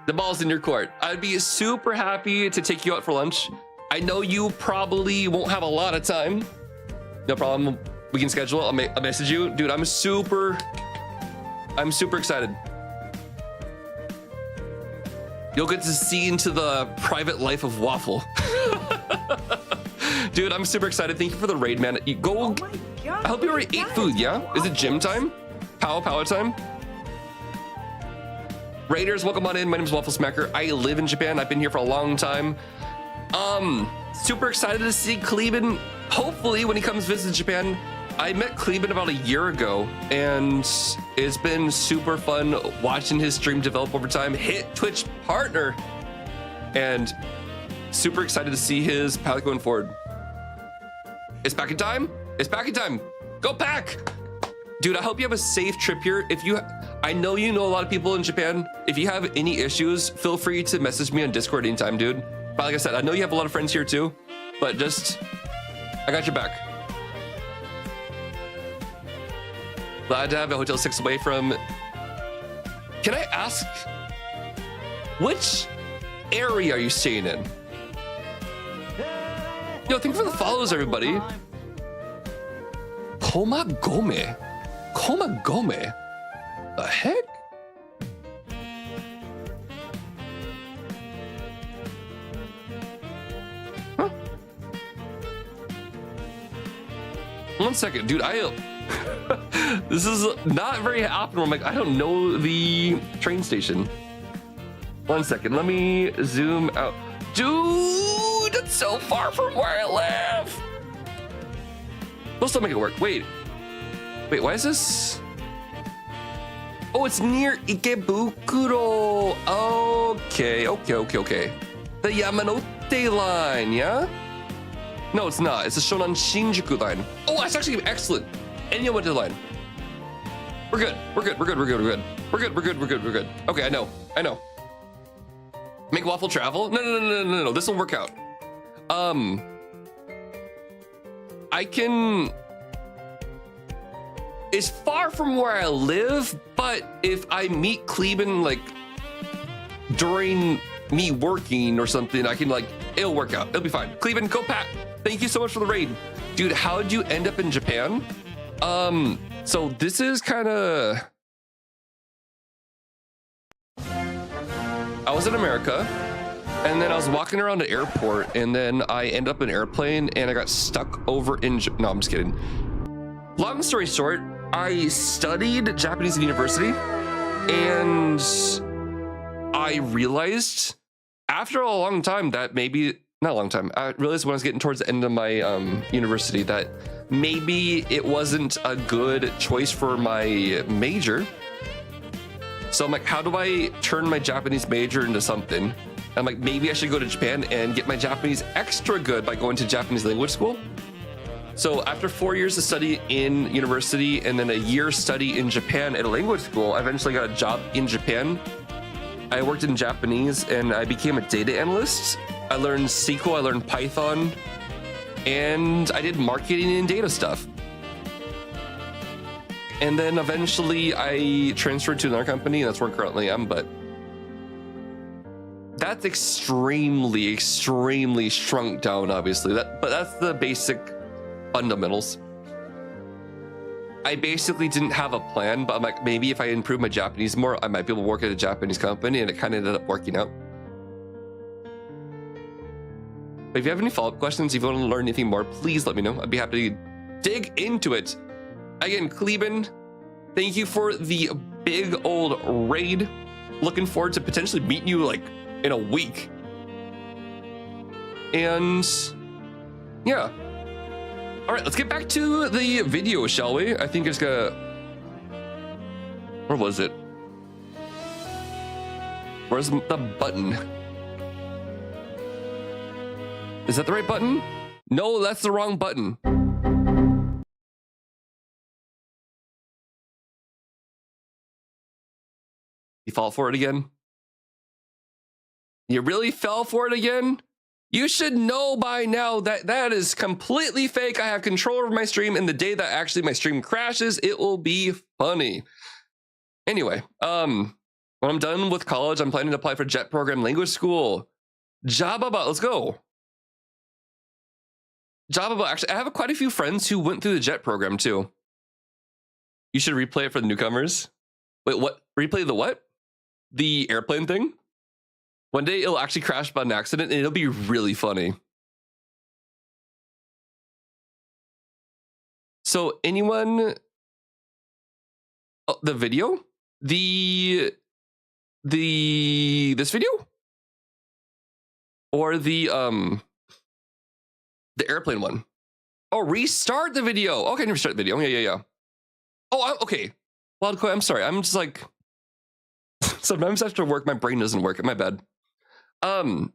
The ball's in your court. I'd be super happy to take you out for lunch. I know you probably won't have a lot of time. No problem. We can schedule it. I'll message you. Dude, I'm super excited. You'll get to see into the private life of Waffle. Dude, I'm super excited. Thank you for the raid, man. You go. Oh my God, I hope you already ate food, yeah? Is it gym time? Power time? Raiders, welcome on in. My name is Wafflesmacker. I live in Japan. I've been here for a long time. Super excited to see Kleben. Hopefully, when he comes visit Japan. I met Kleben about a year ago, and it's been super fun watching his stream develop over time. Hit Twitch partner, and super excited to see his path going forward. It's packing time. It's packing time. Go pack. Dude, I hope you have a safe trip here. I know you know a lot of people in Japan. If you have any issues, feel free to message me on Discord anytime, dude. But like I said, I know you have a lot of friends here too, but I got your back. Glad to have a hotel 6 away from. Can I ask, which area are you staying in? Yo, thank you for the follows, everybody. Komagome. Komagome? The heck? Huh? 1 second, dude. This is not very often. I'm like, I don't know the train station. 1 second, let me zoom out. Dude, that's so far from where I live. We'll still make it work. Wait, why is this? Oh, it's near Ikebukuro. Okay. The Yamanote line, yeah? No, it's not. It's the Shonan Shinjuku line. Oh, that's actually excellent. And you went to the line. We're good. Okay, I know. Make waffle travel? No. This will work out. I can. It's far from where I live, but if I meet Kleben like during me working or something, I can it'll work out. It'll be fine. Kleben, go Pat. Thank you so much for the raid. Dude, how'd you end up in Japan? So this is kind of. I was in America, and then I was walking around the airport, and then I ended up in an airplane, and I got stuck over in. No, I'm just kidding. Long story short, I studied Japanese at university, and I realized after a long time that maybe not a long time. I realized when I was getting towards the end of my university that maybe it wasn't a good choice for my major. So I'm like, how do I turn my Japanese major into something? I'm like, maybe I should go to Japan and get my Japanese extra good by going to Japanese language school. So after 4 years of study in university and then a year study in Japan at a language school, I eventually got a job in Japan. I worked in Japanese and I became a data analyst. I learned SQL, I learned Python, and I did marketing and data stuff. And then eventually I transferred to another company, and that's where I currently am, but that's extremely shrunk down, obviously. But that's the basic fundamentals. I basically didn't have a plan, but I'm like, maybe if I improve my Japanese more, I might be able to work at a Japanese company, and it kind of ended up working out. But if you have any follow-up questions, if you want to learn anything more, please let me know. I'd be happy to dig into it. Again, Kleben, thank you for the big old raid. Looking forward to potentially meeting you like in a week. And yeah. All right, let's get back to the video, shall we? I think it's gonna. Where was it? Where's the button? Is that the right button? No, that's the wrong button. You fall for it again? You really fell for it again? You should know by now that that is completely fake. I have control over my stream, and the day that actually my stream crashes, it will be funny. Anyway, when I'm done with college, I'm planning to apply for JET program language school. Jababa, let's go. Jababa, actually, I have quite a few friends who went through the JET program too. You should replay it for the newcomers. Wait, what? Replay the what? The airplane thing? One day it'll actually crash by an accident and it'll be really funny. So anyone, oh, the video, this video, or the airplane one? Oh, restart the video. Okay, restart the video. Yeah. Oh, okay. Wild Koi, I'm sorry. I'm just like, sometimes after work, my brain doesn't work. My bad. So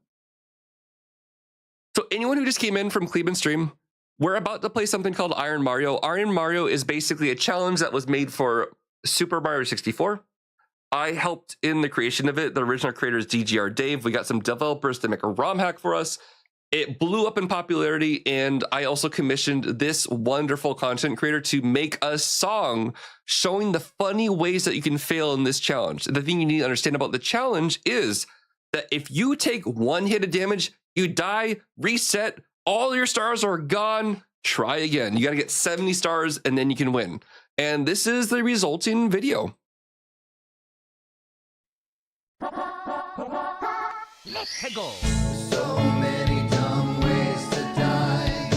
anyone who just came in from Kleben's stream, we're about to play something called Iron Mario. Iron Mario is basically a challenge that was made for Super Mario 64. I helped in the creation of it. The original creator is DGR Dave. We got some developers to make a ROM hack for us. It blew up in popularity, and I also commissioned this wonderful content creator to make a song showing the funny ways that you can fail in this challenge. The thing you need to understand about the challenge is that if you take one hit of damage, you die, reset, all your stars are gone, try again. You got to get 70 stars, and then you can win. And this is the resulting video. Let's go. So many dumb ways to die.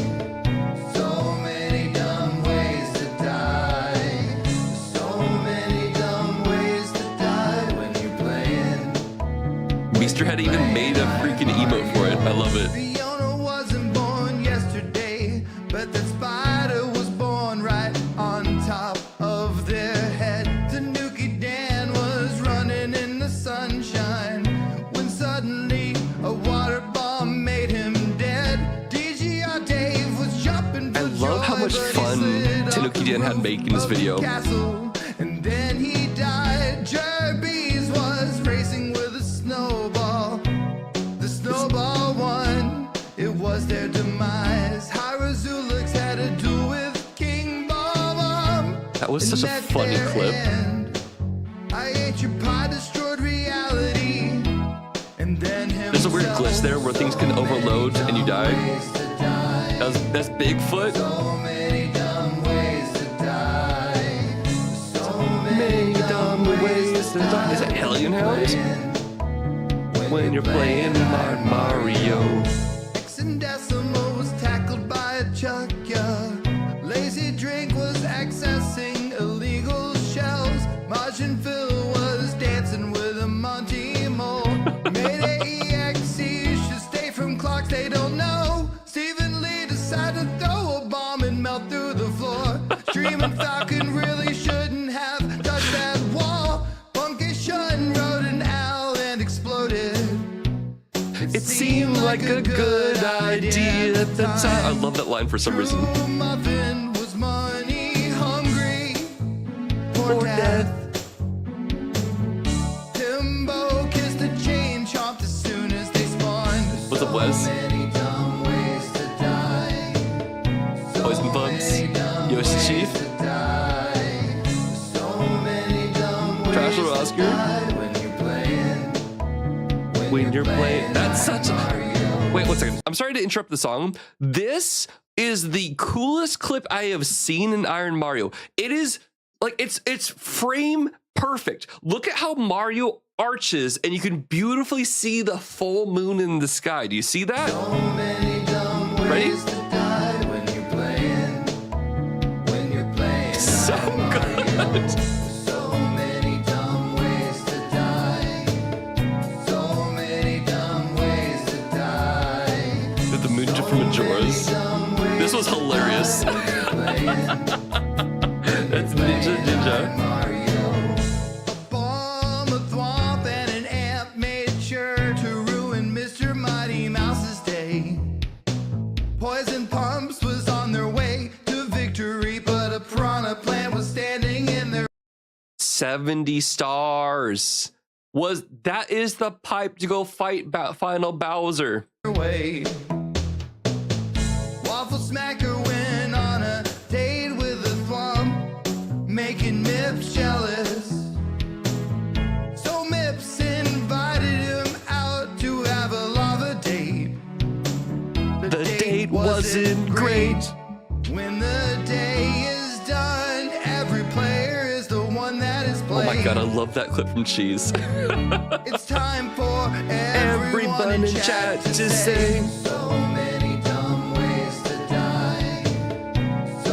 So many dumb ways to die. So many dumb ways to die when you're playing. Mr. had even made a freaking emote for it. I love it. Fiona wasn't born yesterday, but that spider was born right on top of their head. Tanuki Dan was running in the sunshine when suddenly a water bomb made him dead. DGR Dave was jumping for I love how joy, much but he fun slid off Tanuki the Dan had roof making this of the video. castle, and then he died. Jerby's was racing with a snowball. The snowball won. It was their demise. Hyrozulix had a duel with King Bomb. That was such a And at funny their clip. end, I ate your pie, destroyed reality. And then There's a weird glitch there where things can overload and you die. That's Bigfoot. So many dumb ways to die. So Many dumb ways to die. Is it Hellion Hound? When you're playing Mario. Hexadecimal was tackled by a chuck, yeah. Lazy Drink was accessing illegal shells. Margin Phil was dancing with a Monty Mole. Mayday EXE should stay from clocks they don't know. Stephen Lee decided to throw a bomb and melt through the floor. Streaming Falcon really shouldn't have touched that wall. Punky Shun rode an owl and exploded. It seemed like a good idea at the time. I love that line for some reason. True Muffin was money hungry Or for death. death. Timbo kissed a chain chomped as soon as they spawned. What's up, Wes? So many dumb ways to die. So Poison Bumps. many dumb Yoshi ways Chief. to die. So many dumb ways Trash to Little Oscar. die when you're playing. When you're playing. That's such a. Wait, 1 second. I'm sorry to interrupt the song. This is the coolest clip I have seen in Iron Mario. It is like it's frame perfect. Look at how Mario arches and you can beautifully see the full moon in the sky. Do you see that? So many dumb Ready? ways to die when you're playing. When you're playing. So good. So many dumb ways to die. So many dumb ways to die. With the moon from Majora's. This was hilarious. That's Ninja. A bomb, a thwomp, and an amp made sure to ruin Mr. Mighty Mouse's day. Poison Pumps was on their way to victory, but a piranha plant was standing in their 70 stars. That is the pipe to go fight final Bowser. way. Wafflesmacker went on a date with a thwomp, making Mips jealous. So Mips invited him out to have a lava date. The date wasn't great. When the day is done, every player is the one that is Oh playing. my god, I love that clip from Cheese. It's time for Everyone everyone in chat to say so many dumb ways to die.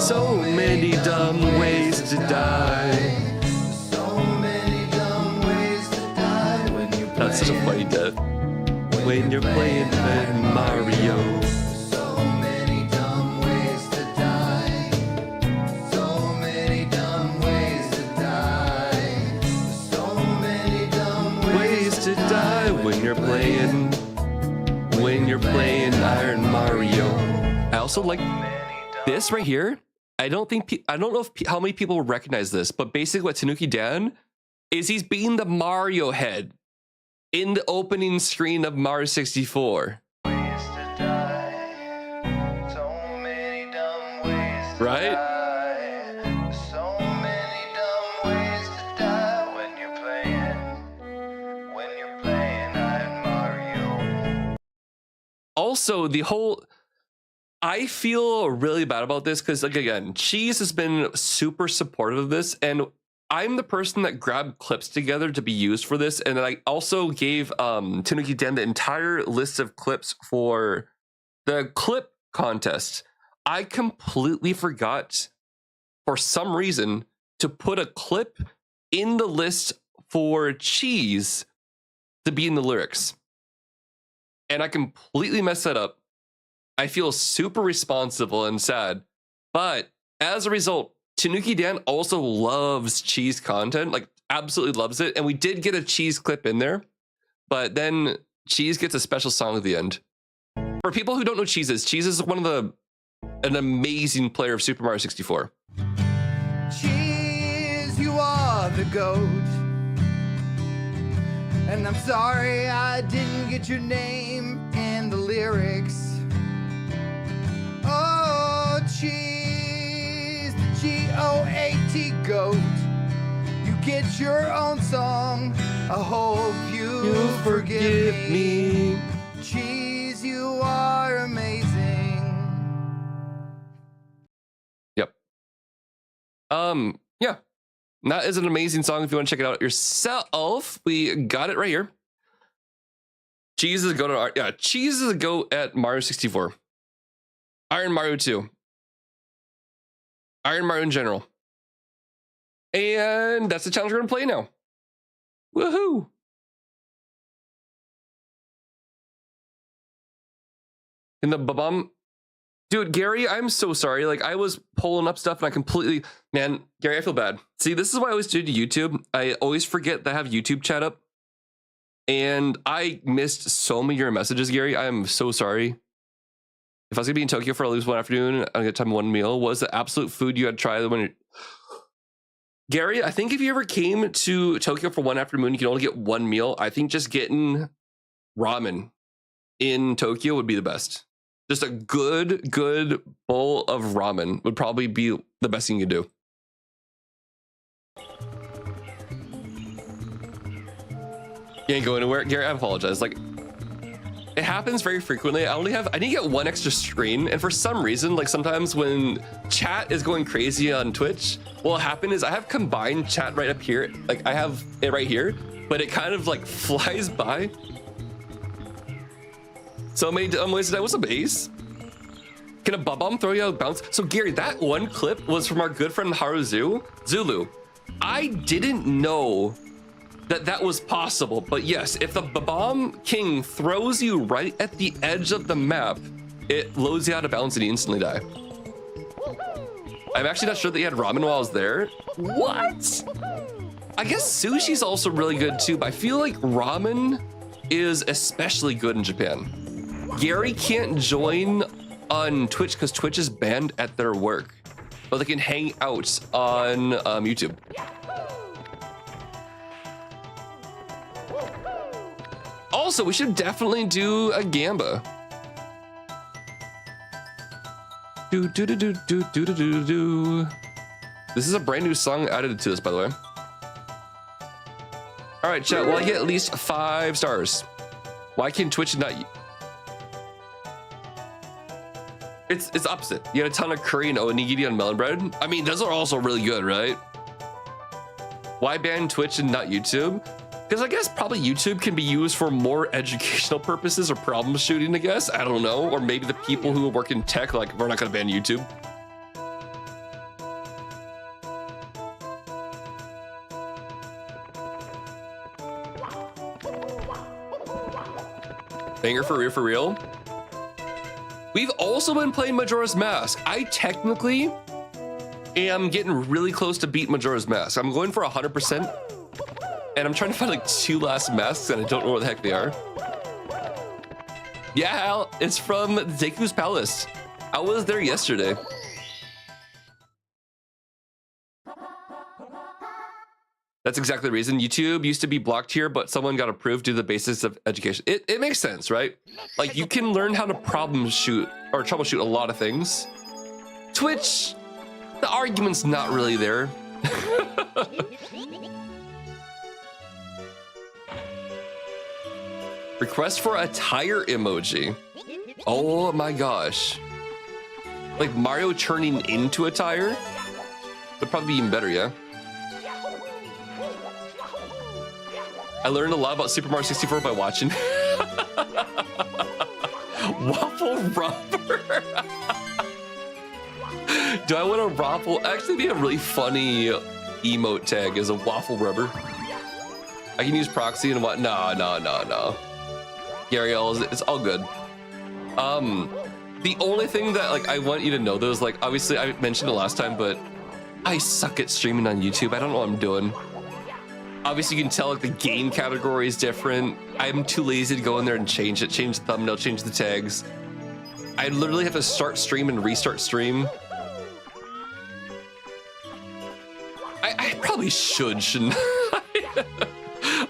so many dumb ways to die. So many dumb ways to die when you play. That's such a funny death. When you're playing Mario. So many dumb ways to die. So many dumb ways to die. So many dumb Ways to die when you're playing Iron Mario. I also like This right here, I don't know if how many people recognize this, but basically what Tanuki Dan is, he's being the Mario head in the opening screen of Mario 64. Right? Also, I feel really bad about this because, like, again, Cheese has been super supportive of this, and I'm the person that grabbed clips together to be used for this, and then I also gave Tanuki Dan the entire list of clips for the clip contest. I completely forgot, for some reason, to put a clip in the list for Cheese to be in the lyrics. And I completely messed that up. I feel super responsible and sad. But as a result, Tanuki Dan also loves Cheese content, like absolutely loves it. And we did get a Cheese clip in there, but then Cheese gets a special song at the end. For people who don't know Cheese is an amazing player of Super Mario 64. Cheese, you are the goat. And I'm sorry I didn't get your name in the lyrics. Oh, Cheese, the G-O-A-T, goat. You get your own song. I hope you forgive me. Cheese, you are amazing. Yep. Yeah. That is an amazing song if you want to check it out yourself. We got it right here. Cheese is a goat at art. Yeah, Cheese is a goat at Mario 64. Iron Mario 2. Iron Mario in general. And that's the challenge we're gonna play now. Woohoo! In the babam. Dude, Gary, I'm so sorry. Like, I was pulling up stuff and I completely... Man, Gary, I feel bad. See, this is why I always do to YouTube. I always forget that I have YouTube chat up. And I missed so many of your messages, Gary. I am so sorry. If I was going to be in Tokyo for at least one afternoon, I get time one meal. What was the absolute food you had tried when you're... Gary, I think if you ever came to Tokyo for one afternoon, you can only get one meal. I think just getting ramen in Tokyo would be the best. Just a good bowl of ramen would probably be the best thing you could do. You ain't going anywhere. Gary, I apologize. Like, it happens very frequently. I need to get one extra screen. And for some reason, like sometimes when chat is going crazy on Twitch, what'll happen is I have combined chat right up here. Like I have it right here, but it kind of like flies by. So many ways today. What's up, Ace? Can a bum throw you out bounce? So Gary, that one clip was from our good friend Zulu. I didn't know that was possible, but yes, if the Bomb King throws you right at the edge of the map, it loads you out of bounds and you instantly die. I'm actually not sure that you had ramen while I was there. What? I guess sushi's also really good too, but I feel like ramen is especially good in Japan. Gary can't join on Twitch because Twitch is banned at their work, but they can hang out on YouTube. Also, we should definitely do a Gamba. Do. This is a brand new song added to this, by the way. All right, chat. Well, I get at least 5 stars. Why can't Twitch not? It's opposite. You had a ton of curry and onigiri on melon bread. I mean, those are also really good, right? Why ban Twitch and not YouTube? Because I guess probably YouTube can be used for more educational purposes or problem shooting, I guess. I don't know. Or maybe the people who work in tech, like, we're not going to ban YouTube. Banger for real. We've also been playing Majora's Mask. I technically am getting really close to beat Majora's Mask. I'm going for 100%. And I'm trying to find like 2 last masks and I don't know where the heck they are. Yeah, Al, it's from Deku's Palace. I was there yesterday. That's exactly the reason. YouTube used to be blocked here, but someone got approved due to the basics of education. It makes sense, right? Like you can learn how to problem shoot or troubleshoot a lot of things. Twitch, the argument's not really there. Request for a tire emoji. Oh my gosh. Like Mario turning into a tire? Would probably be even better, yeah? I learned a lot about Super Mario 64 by watching. Waffle rubber. Do I want a waffle? Actually, be a really funny emote tag is a waffle rubber. I can use proxy and what? No. Gary L, it's all good. The only thing that like I want you to know though is like obviously I mentioned it last time, but I suck at streaming on YouTube. I don't know what I'm doing. Obviously, you can tell like the game category is different. I'm too lazy to go in there and change it, change the thumbnail, change the tags. I literally have to start stream and restart stream. I probably shouldn't I?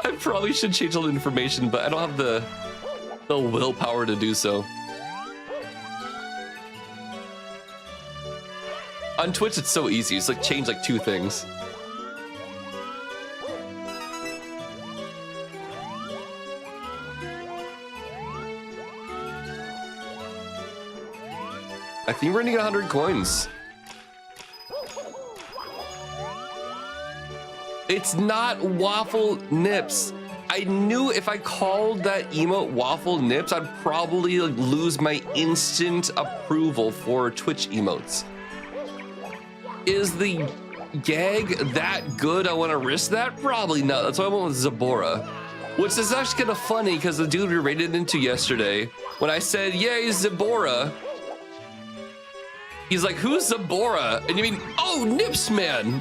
I probably should change all the information, but I don't have the willpower to do so. On Twitch, it's so easy. It's like change like 2 things. I think we're gonna get 100 coins. It's not Waffle Nips. I knew if I called that emote Waffle Nips, I'd probably like, lose my instant approval for Twitch emotes. Is the gag that good? I want to risk that? Probably not. That's why I went with Zabora. Which is actually kind of funny because the dude we raided into yesterday, when I said, yay, Zabora, he's like, who's Zabora? And you mean, oh, Nips Man.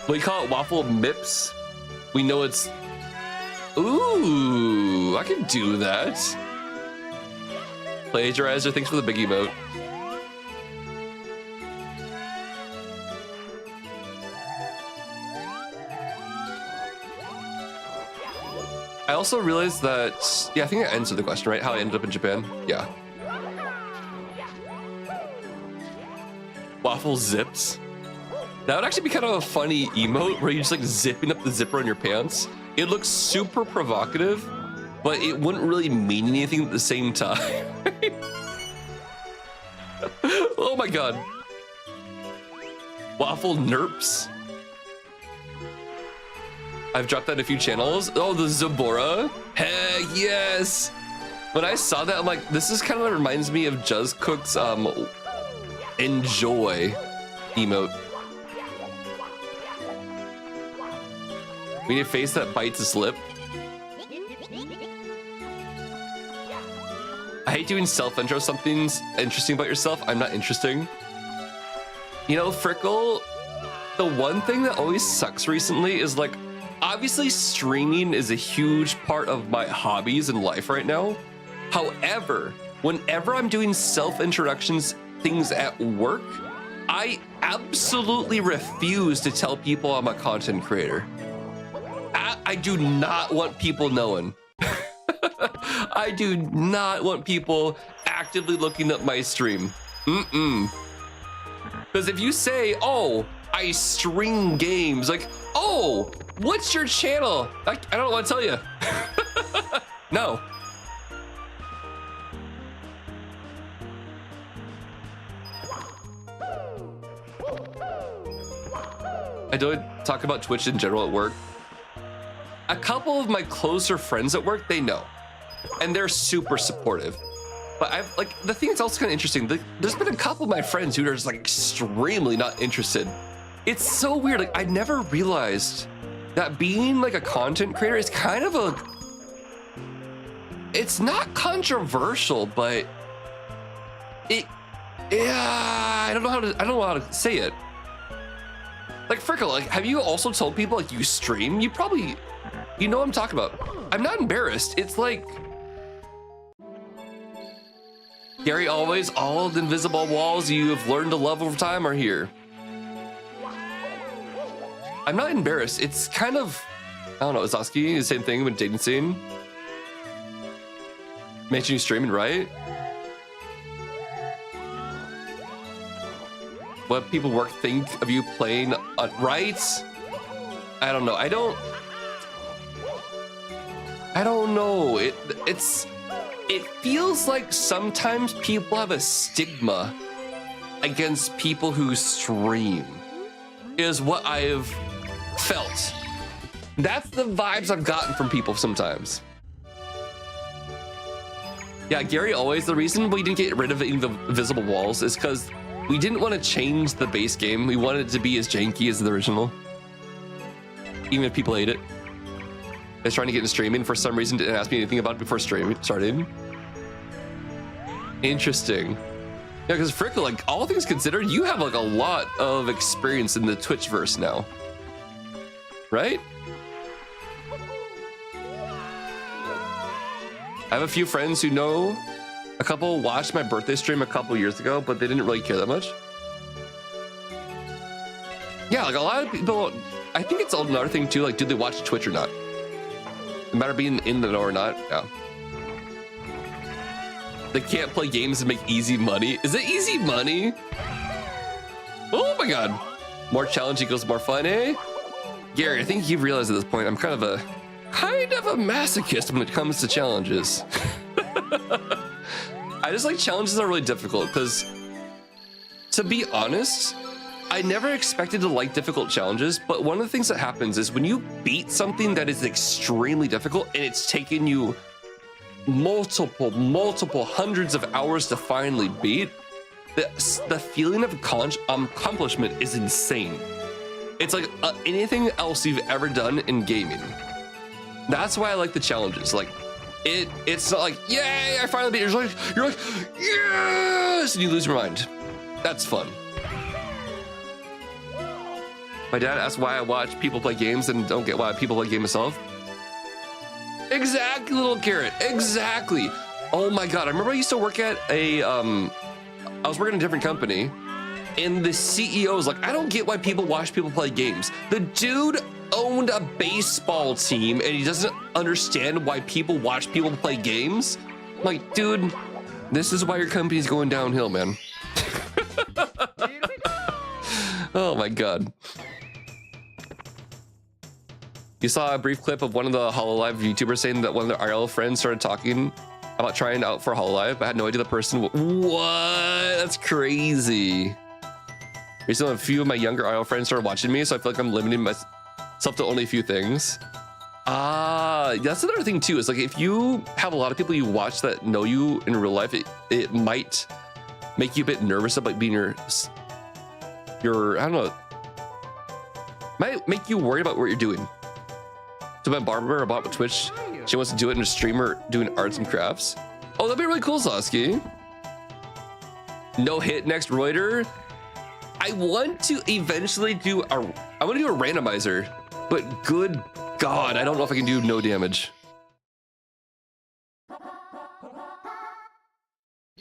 We call it Waffle Mips. We know it's, ooh, I can do that. Plagiarizer, thanks for the big emote. I also realized that, yeah, I think I answered the question, right? How I ended up in Japan? Yeah. Waffle zips. That would actually be kind of a funny emote where you're just like zipping up the zipper on your pants. It looks super provocative, but it wouldn't really mean anything at the same time. Oh my god. Waffle nerps. I've dropped that in a few channels. Oh, the Zabora. Heck yes. When I saw that, I'm like, this is kind of what reminds me of Juz Cook's enjoy emote. We need a face that bites his lip. I hate doing self-intro. Something's interesting about yourself. I'm not interesting. You know, Frickle, the one thing that always sucks recently is like, obviously streaming is a huge part of my hobbies in life right now. However, whenever I'm doing self-introductions, things at work, I absolutely refuse to tell people I'm a content creator. I do not want people knowing. I do not want people actively looking at my stream. Because if you say, oh, I stream games, like, oh, what's your channel? I don't want to tell you. No. I don't talk about Twitch in general at work. A couple of my closer friends at work, they know, and they're super supportive. But I've like, the thing that's also kind of interesting, there's been a couple of my friends who are just like extremely not interested. It's so weird. Like I never realized that being like a content creator is kind of a, it's not controversial, but yeah, I don't know how to say it. Like Frickle, like have you also told people like you stream? You probably, you know what I'm talking about. I'm not embarrassed. It's like, Gary, always, all the invisible walls you have learned to love over time are here. I'm not embarrassed. It's kind of, I don't know, Zaski, the same thing with dating scene. Mention you streaming, right? What people think of you playing, right? I don't know. I don't know. It feels like sometimes people have a stigma against people who stream, is what I've felt. That's the vibes I've gotten from people sometimes. Yeah, Gary, always, the reason we didn't get rid of the invisible walls is because we didn't want to change the base game. We wanted it to be as janky as the original. Even if people hate it. I was trying to get into streaming, for some reason didn't ask me anything about it before streaming started. Interesting. Yeah, because Frickle, like, all things considered, you have like a lot of experience in the Twitchverse now. Right? I have a few friends who know. A couple watched my birthday stream a couple years ago, but they didn't really care that much. Yeah, like a lot of people, I think it's another thing too, like, do they watch Twitch or not? No matter being in the know or not, yeah. They can't play games and make easy money. Is it easy money? Oh my God. More challenge equals more fun, eh? Gary, I think you've realized at this point, I'm kind of a masochist when it comes to challenges. I just like challenges are really difficult because, to be honest, I never expected to like difficult challenges, but one of the things that happens is when you beat something that is extremely difficult and it's taken you multiple hundreds of hours to finally beat, the feeling of accomplishment is insane. It's like anything else you've ever done in gaming. That's why I like the challenges. Like, it's not like, yay, I finally beat it. You're like, yes, and you lose your mind. That's fun. My dad asked why I watch people play games and don't get why people play games myself. Exactly, little carrot. Exactly. Oh my God. I remember I used to work at I was working in a different company, and the CEO was like, I don't get why people watch people play games. The dude owned a baseball team and he doesn't understand why people watch people play games. I'm like, dude, this is why your company's going downhill, man. Oh my God. You saw a brief clip of one of the HoloLive YouTubers saying that one of their IRL friends started talking about trying out for HoloLive. I had no idea the person. What? That's crazy. Recently, a few of my younger IRL friends started watching me, so I feel like I'm limiting myself to only a few things. That's another thing too. Is like if you have a lot of people you watch that know you in real life, it might make you a bit nervous about being your I don't know. Might make you worried about what you're doing. So my barber about with Twitch, she wants to do it in a streamer doing arts and crafts. Oh, that'd be really cool, Sasky. No hit next Reuter. I want to eventually do a randomizer, but good God, I don't know if I can do no damage.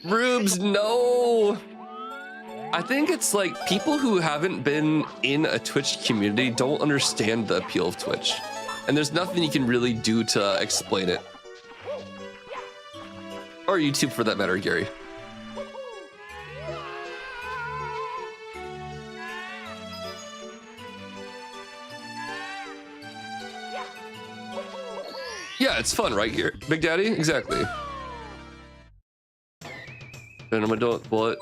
Rubes, no. I think it's like people who haven't been in a Twitch community don't understand the appeal of Twitch. And there's nothing you can really do to explain it. Or YouTube for that matter, Gary. Yeah, it's fun, right here, Big Daddy? Exactly. Venom Adult Bullet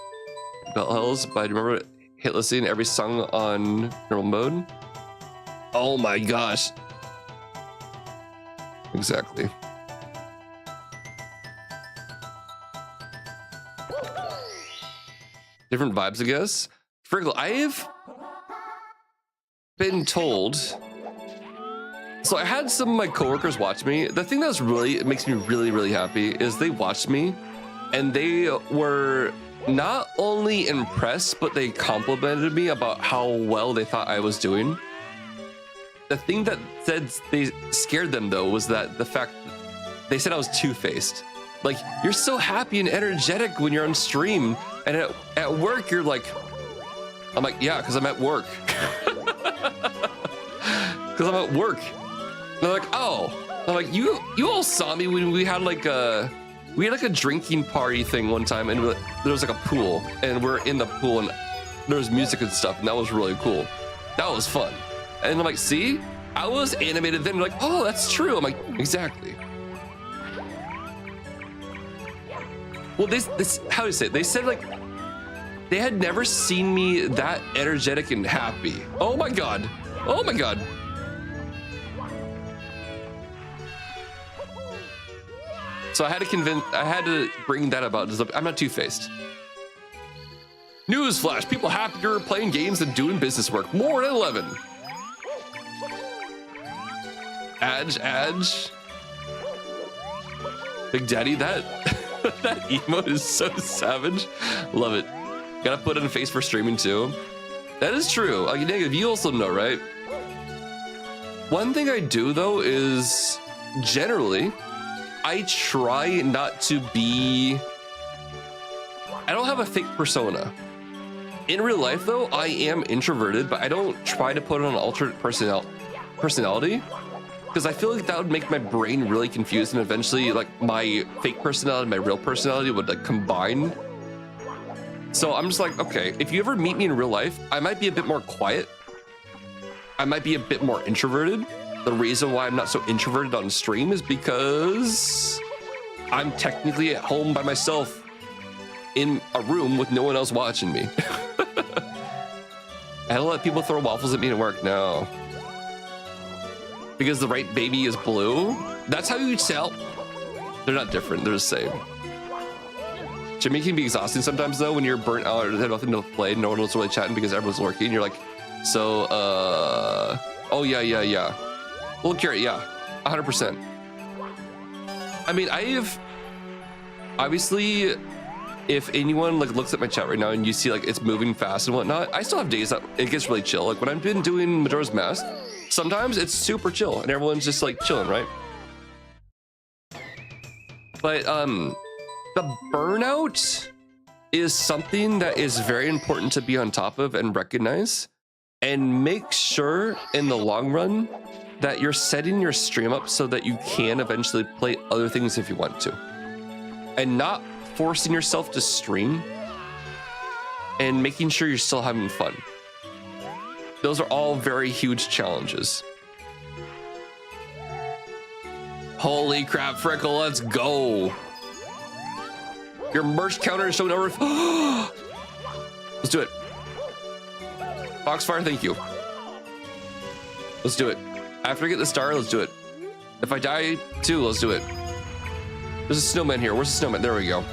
Belt Hells, but I remember hit listening every song on normal mode. Oh my gosh. Exactly. Different vibes, I guess. Friggle, I've been told. So I had some of my coworkers watch me. The thing that's it makes me really happy is they watched me and they were not only impressed, but they complimented me about how well they thought I was doing. The thing that said they scared them though was that the fact they said I was two-faced. Like, you're so happy and energetic when you're on stream, and at work you're like, I'm like, yeah, because I'm at work. Because I'm at work. And they're like, oh. I'm like, you all saw me when we had like a drinking party thing one time, and there was like a pool, and we're in the pool, and there was music and stuff, and that was really cool. That was fun. And I'm like, see, I was animated then. They're like, oh, that's true. I'm like, exactly. Well, this how do you say it? They said like they had never seen me that energetic and happy. Oh my god. Oh my god. So I had to bring that about. I'm not two-faced. Newsflash, people happier playing games than doing business work. More at 11. Adge. Big Daddy, that emote is so savage. Love it. Gotta put in a face for streaming too. That is true. Like, negative, you also know, right? One thing I do though is generally I try not to be. I don't have a fake persona. In real life though, I am introverted, but I don't try to put on an alternate personality. Because I feel like that would make my brain really confused, and eventually like my fake personality and my real personality would like combine. So I'm just like, okay, if you ever meet me in real life, I might be a bit more quiet. I might be a bit more introverted. The reason why I'm not so introverted on stream is because I'm technically at home by myself in a room with no one else watching me. I don't let people throw waffles at me at work, no. Because the right baby is blue? That's how you tell. They're not different, they're the same. Jimmy can be exhausting sometimes though when you're burnt out or have nothing to play, no one was really chatting because everyone's lurking. You're like, so, oh yeah. Well, Carrot, yeah, 100%. I mean, obviously, if anyone like looks at my chat right now and you see like it's moving fast and whatnot, I still have days that it gets really chill. Like when I've been doing Majora's Mask, sometimes it's super chill and everyone's just like chilling, right? But the burnout is something that is very important to be on top of and recognize, and make sure in the long run that you're setting your stream up so that you can eventually play other things if you want to, and not forcing yourself to stream, and making sure you're still having fun. Those are all very huge challenges. Holy crap, Freckle, let's go. Your merch counter is showing over. Let's do it. Foxfire, thank you. Let's do it. After I get the star, let's do it. If I die too, let's do it. There's a snowman here. Where's the snowman? There we go.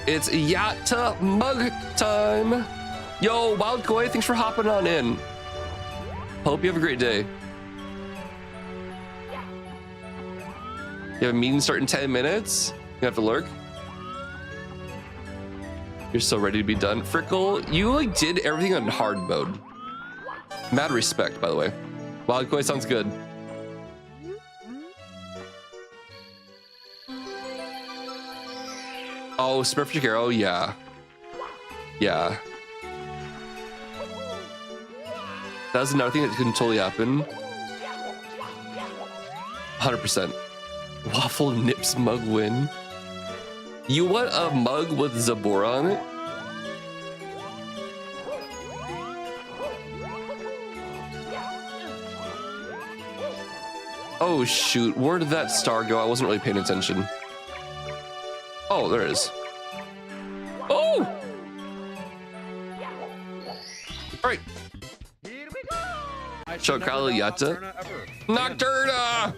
It's Yatta mug time. Yo, Wild Koi, thanks for hopping on in. Hope you have a great day. You have a meeting starting in 10 minutes? You have to lurk? You're so ready to be done. Frickle, you like did everything on hard mode. Mad respect, by the way. Wild Koi sounds good. Oh, Smurf Shakiro, yeah. Yeah. That's another thing that can totally happen. 100%. Waffle Nips mug win. You want a mug with Zabora on it? Oh shoot, where did that star go? I wasn't really paying attention. Oh, there it is. Oh! Alright. Show Kyle Yatta. Nocturna!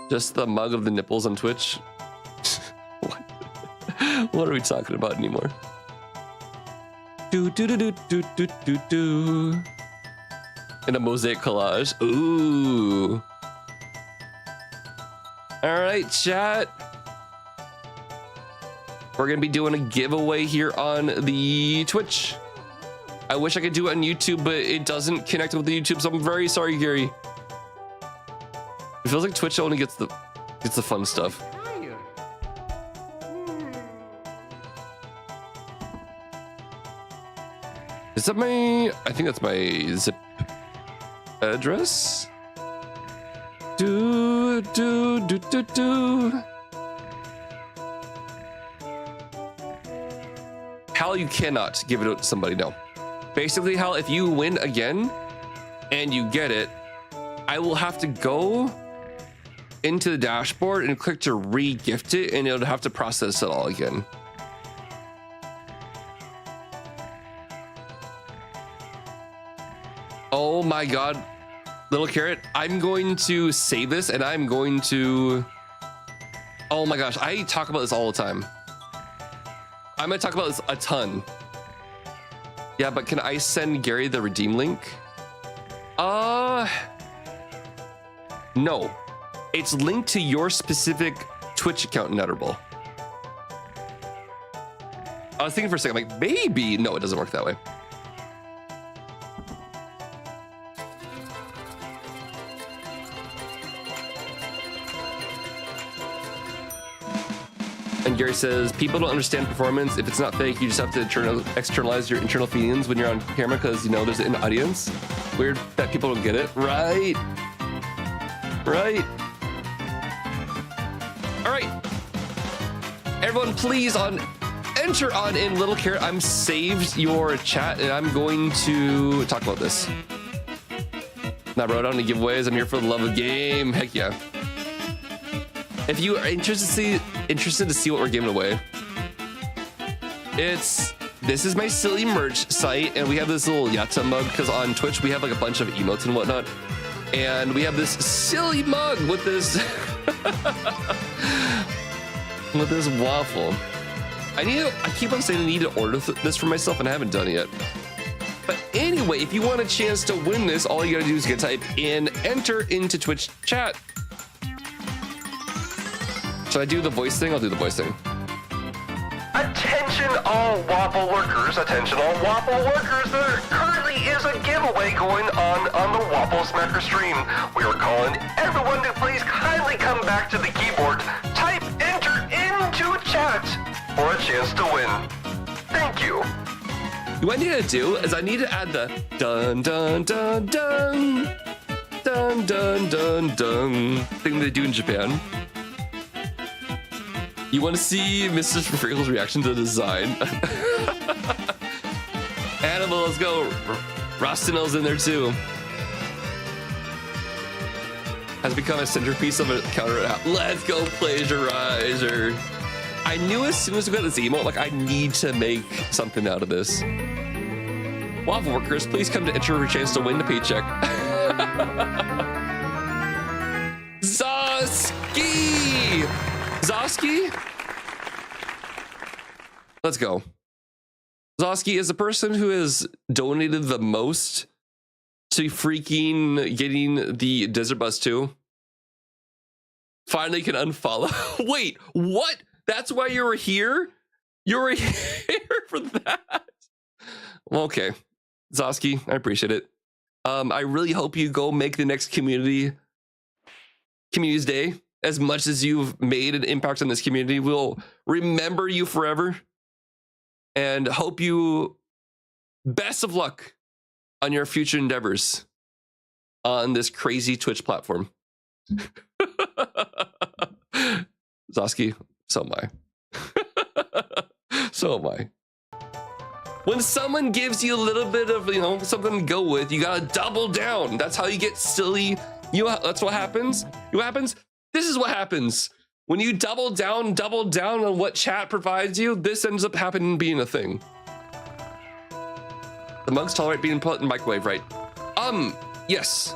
Just the mug of the nipples on Twitch. What are we talking about anymore? Do do do do do do do do. In a mosaic collage. Ooh. All right, chat. We're gonna be doing a giveaway here on the Twitch. I wish I could do it on YouTube, but it doesn't connect with the YouTube, so I'm very sorry, Gary. It feels like Twitch only gets the It's the fun stuff. Is that my... I think that's my zip address. Do. Hal, you cannot give it to somebody, no. Basically, Hal, if you win again and you get it, I will have to go into the dashboard and click to re-gift it, and it'll have to process it all again. Oh my god, little carrot, I'm going to save this and I'm going to... Oh my gosh, I talk about this all the time. I'm gonna talk about this a ton. Yeah, but can I send Gary the redeem link? No. It's linked to your specific Twitch account in Netherable. I was thinking for a second, like, maybe. No, it doesn't work that way. And Gary says, people don't understand performance. If it's not fake, you just have to externalize your internal feelings when you're on camera because, you know, there's an audience. Weird that people don't get it. Right. Right. All right. Everyone, please enter on in Little Carrot. I'm saved your chat and I'm going to talk about this. And I wrote down the giveaways. I'm here for the love of game. Heck yeah. If you are interested to see what we're giving away, this is my silly merch site, and we have this little Yatta mug because on Twitch we have like a bunch of emotes and whatnot, and we have this silly mug with this with this waffle. I keep on saying I need to order this for myself, and I haven't done it yet. But anyway, if you want a chance to win this, all you gotta do is type in enter into Twitch chat. Should I do the voice thing? I'll do the voice thing. Attention all waffle workers, attention all waffle workers, there currently is a giveaway going on the Wafflesmacker stream. We are calling everyone to please kindly come back to the keyboard, type enter into chat for a chance to win. Thank you. What I need to do is I need to add the dun dun dun dun dun dun dun dun thing they do in Japan. You want to see Mr. Friggle's reaction to the design? Animal, let's go. Rostinel's in there too. Has become a centerpiece of a counter. Let's go, Plagiarizer. I knew as soon as we got this emote, like, I need to make something out of this. Waffle workers, please come to enter for a chance to win the paycheck. Zoski! Zoski? Let's go. Zoski is the person who has donated the most to freaking getting the Desert Bus 2. Finally can unfollow. Wait, what? That's why you were here? You were here for that? Well, okay. Zoski, I appreciate it. I really hope you go make the next Community's Day. As much as you've made an impact on this community, we'll remember you forever and hope you best of luck on your future endeavors on this crazy Twitch platform. Zoski, so am I. So am I. When someone gives you a little bit of, you know, something to go with, you gotta double down. That's how you get silly. That's what happens. What happens? This is what happens when you double down on what chat provides you. This ends up happening being a thing. The mugs tolerate being put in microwave, right? Yes.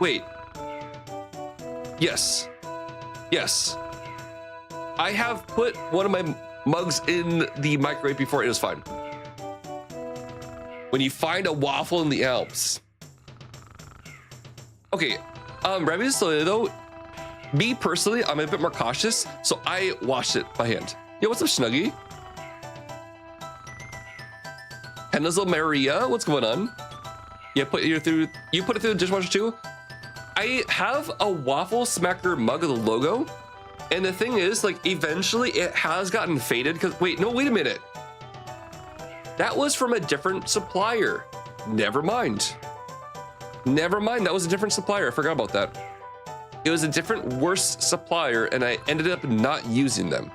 Wait. Yes. I have put one of my mugs in the microwave before. It is fine. When you find a waffle in the Alps. Okay. Rabbit though, me personally, I'm a bit more cautious, so I washed it by hand. Yo, what's up, Snuggie? Hennazel Maria, what's going on? You put it through the dishwasher too? I have a Wafflesmacker mug of the logo, and the thing is, like, eventually it has gotten faded because wait a minute. That was from a different supplier. Never mind. That was a different supplier. I forgot about that. It was a different, worse supplier, and I ended up not using them.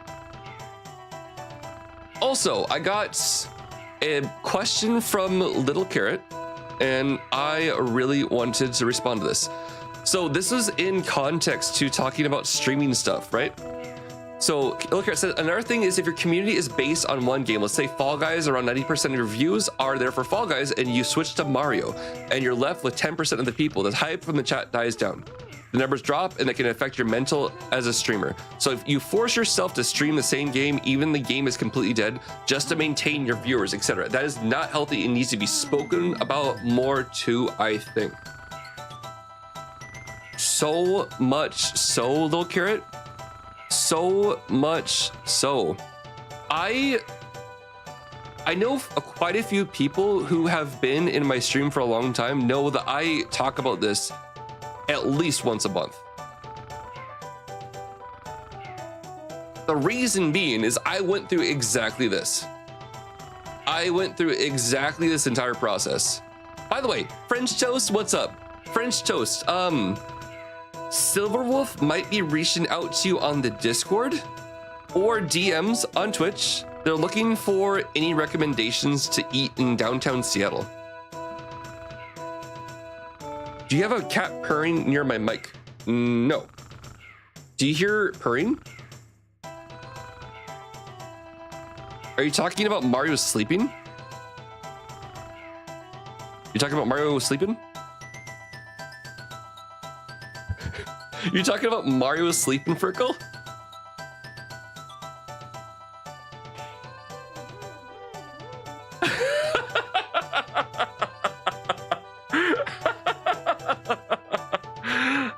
Also, I got a question from Little Carrot, and I really wanted to respond to this. So this is in context to talking about streaming stuff, right? So Little Carrot said, another thing is if your community is based on one game, let's say Fall Guys, around 90% of your views are there for Fall Guys, and you switch to Mario, and you're left with 10% of the people, the hype from the chat dies down. The numbers drop, and that can affect your mental as a streamer. So if you force yourself to stream the same game, even the game is completely dead, just to maintain your viewers, etc. That is not healthy and needs to be spoken about more too, I think. So much so, Little Carrot. So much so. I know quite a few people who have been in my stream for a long time know that I talk about this at least once a month. The reason being is I went through exactly this. I went through exactly this entire process. By the way, French Toast, what's up? French Toast, Silverwolf might be reaching out to you on the Discord or DMs on Twitch. They're looking for any recommendations to eat in downtown Seattle. Do you have a cat purring near my mic? No. Do you hear purring? Are you talking about Mario sleeping? You talking about Mario sleeping? You talking about Mario sleeping, Frickle?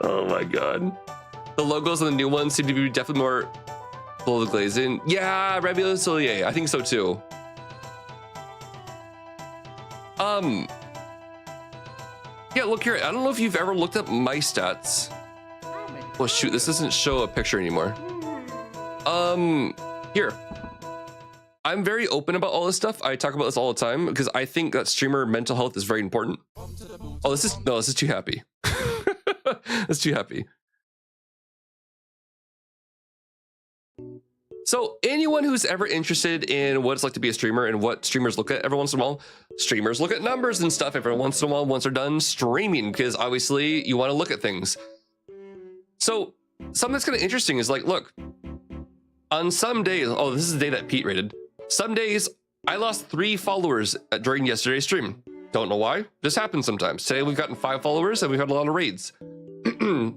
Oh my god. The logos on the new ones seem to be definitely more full of glazing. Yeah, Rebulous Soleil, I think so too. Yeah, look here. I don't know if you've ever looked up my stats. Oh shoot, this doesn't show a picture anymore. Here. I'm very open about all this stuff. I talk about this all the time because I think that streamer mental health is very important. Oh, this is too happy. That's too happy. So anyone who's ever interested in what it's like to be a streamer and what streamers look at every once in a while, streamers look at numbers and stuff every once in a while once they're done streaming, because obviously you want to look at things. So something that's kind of interesting is like, look, on some days, oh, this is the day that Pete rated. Some days I lost 3 followers during yesterday's stream. Don't know why, just happens sometimes. Today we've gotten 5 followers and we've had a lot of raids.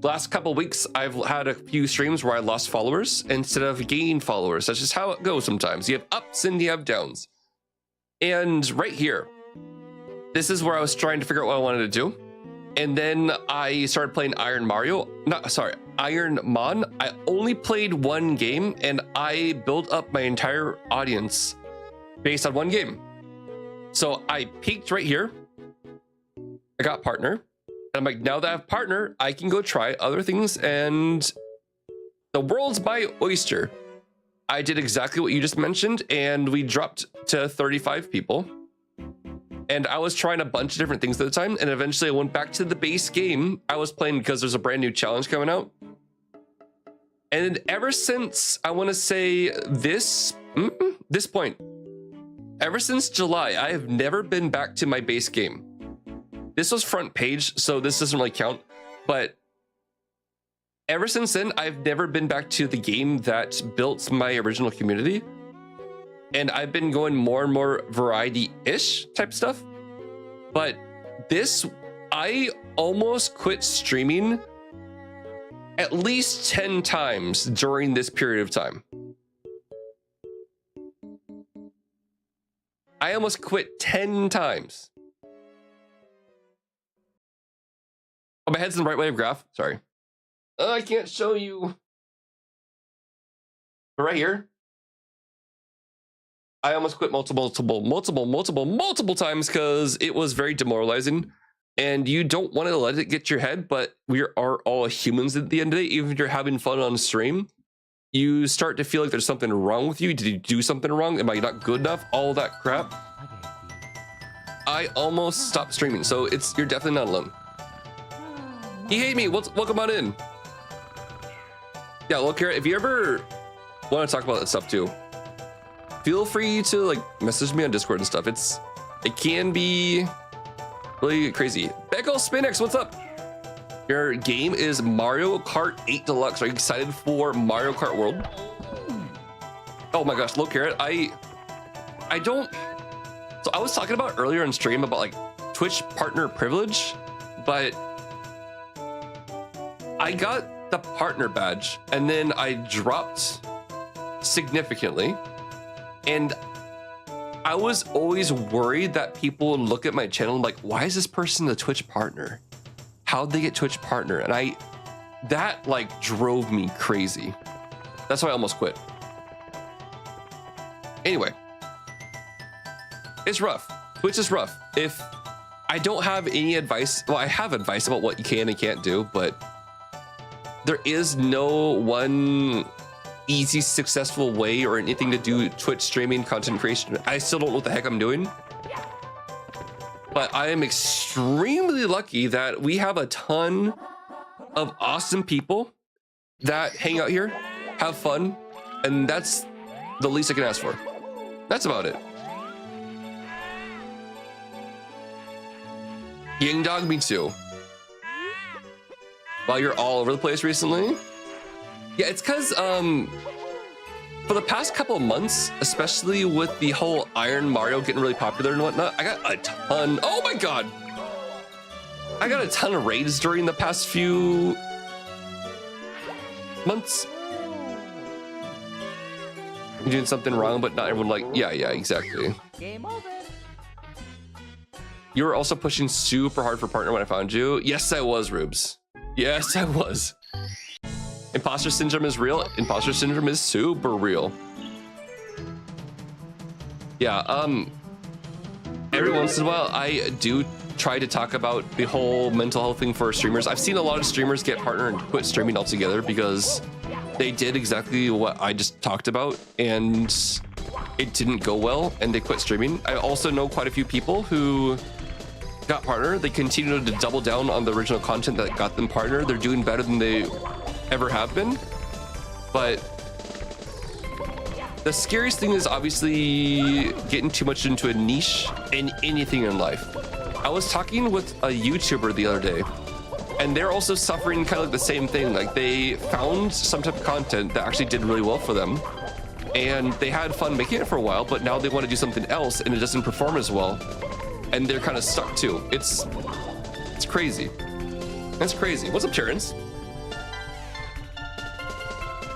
Last couple weeks, I've had a few streams where I lost followers instead of gained followers. That's just how it goes sometimes. You have ups and you have downs. And right here, this is where I was trying to figure out what I wanted to do. And then I started playing Iron Mon. I only played 1 game and I built up my entire audience based on 1 game. So I peaked right here. I got partner. And I'm like, now that I have partner, I can go try other things, and the world's my oyster. I did exactly what you just mentioned, and we dropped to 35 people. And I was trying a bunch of different things at the time, and eventually I went back to the base game I was playing because there's a brand new challenge coming out. And ever since, I want to say this point, ever since July, I have never been back to my base game. This was front page, so this doesn't really count, but ever since then, I've never been back to the game that built my original community. And I've been going more and more variety-ish type stuff. But this, I almost quit streaming at least 10 times during this period of time. I almost quit 10 times. Oh, my head's in the right way of graph. Sorry. I can't show you. But right here, I almost quit multiple times because it was very demoralizing. and you don't want to let it get to your head, but we are all humans at the end of the day. Even if you're having fun on stream, you start to feel like there's something wrong with you. Did you do something wrong? Am I not good enough? All that crap. I almost stopped streaming, so you're definitely not alone. He hate me. Welcome on in. Yeah, look here. If you ever want to talk about that stuff too, feel free to like message me on Discord and stuff. It can be really crazy. Becco Spinix, what's up? Your game is Mario Kart 8 Deluxe. Are you excited for Mario Kart World? Oh my gosh, look here. I don't. So I was talking about earlier on stream about like Twitch partner privilege, but I got the partner badge and then I dropped significantly. And I was always worried that people would look at my channel and like, why is this person a Twitch partner? How'd they get Twitch partner? And that like drove me crazy. That's why I almost quit. Anyway, it's rough. Twitch is rough. If I don't have any advice, well, I have advice about what you can and can't do, but there is no one easy, successful way or anything to do Twitch streaming, content creation. I still don't know what the heck I'm doing. But I am extremely lucky that we have a ton of awesome people that hang out here, have fun, and that's the least I can ask for. That's about it. Ying Dog, me too. Wow, you're all over the place recently. Yeah, it's because for the past couple of months, especially with the whole Iron Mario getting really popular and whatnot, I got a ton. Oh my god, I got a ton of raids during the past few months. I'm doing something wrong, but not everyone like, yeah, exactly. Game over. You were also pushing super hard for partner when I found you. Yes, I was, Rubes. Yes, I was. Imposter syndrome is real. Imposter syndrome is super real. Yeah, every once in a while, I do try to talk about the whole mental health thing for streamers. I've seen a lot of streamers get partner and quit streaming altogether because they did exactly what I just talked about and it didn't go well and they quit streaming. I also know quite a few people who got partner. They continue to double down on the original content that got them partner. They're doing better than they ever have been. But the scariest thing is obviously getting too much into a niche in anything in life. I was talking with a YouTuber the other day and they're also suffering kind of like the same thing. Like they found some type of content that actually did really well for them and they had fun making it for a while, but now they want to do something else and it doesn't perform as well. And they're kind of stuck too. It's crazy. That's crazy. What's up, Terrence?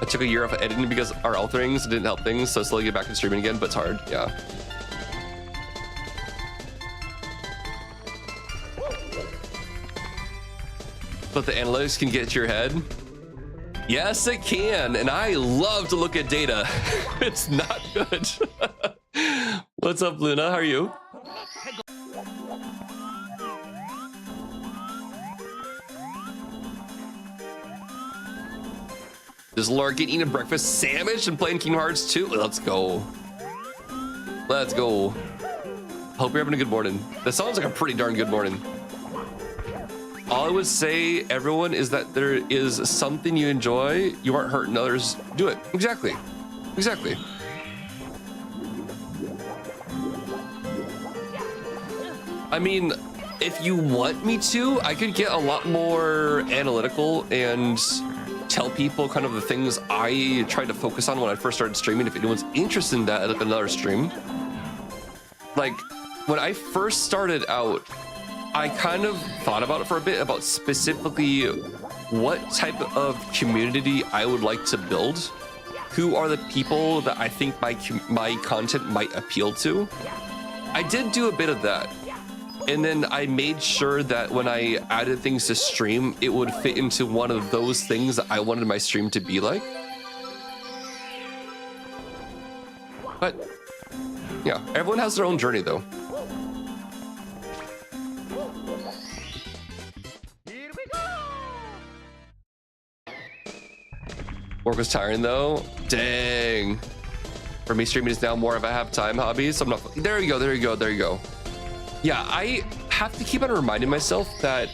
I took a year off of editing because our alternings didn't help things, so slowly get back to streaming again, but it's hard, yeah. But the analytics can get to your head. Yes, it can, and I love to look at data. It's not good. What's up, Luna? How are you? Just lurking, eating a breakfast sandwich and playing Kingdom Hearts 2. Let's go. Let's go. Hope you're having a good morning. That sounds like a pretty darn good morning. All I would say, everyone, is that there is something you enjoy. You aren't hurting others. Do it. Exactly. Exactly. I mean, if you want me to, I could get a lot more analytical and tell people kind of the things I tried to focus on when I first started streaming. If anyone's interested in that at like another stream, like when I first started out, I kind of thought about it for a bit about specifically what type of community I would like to build. Who are the people that I think my content might appeal to? I did do a bit of that. And then I made sure that when I added things to stream, it would fit into one of those things that I wanted my stream to be like. But yeah, everyone has their own journey though. Work was tiring though. Dang. For me, streaming is now more of a have time hobby. So I'm not. There you go. There you go. There you go. Yeah, I have to keep on reminding myself that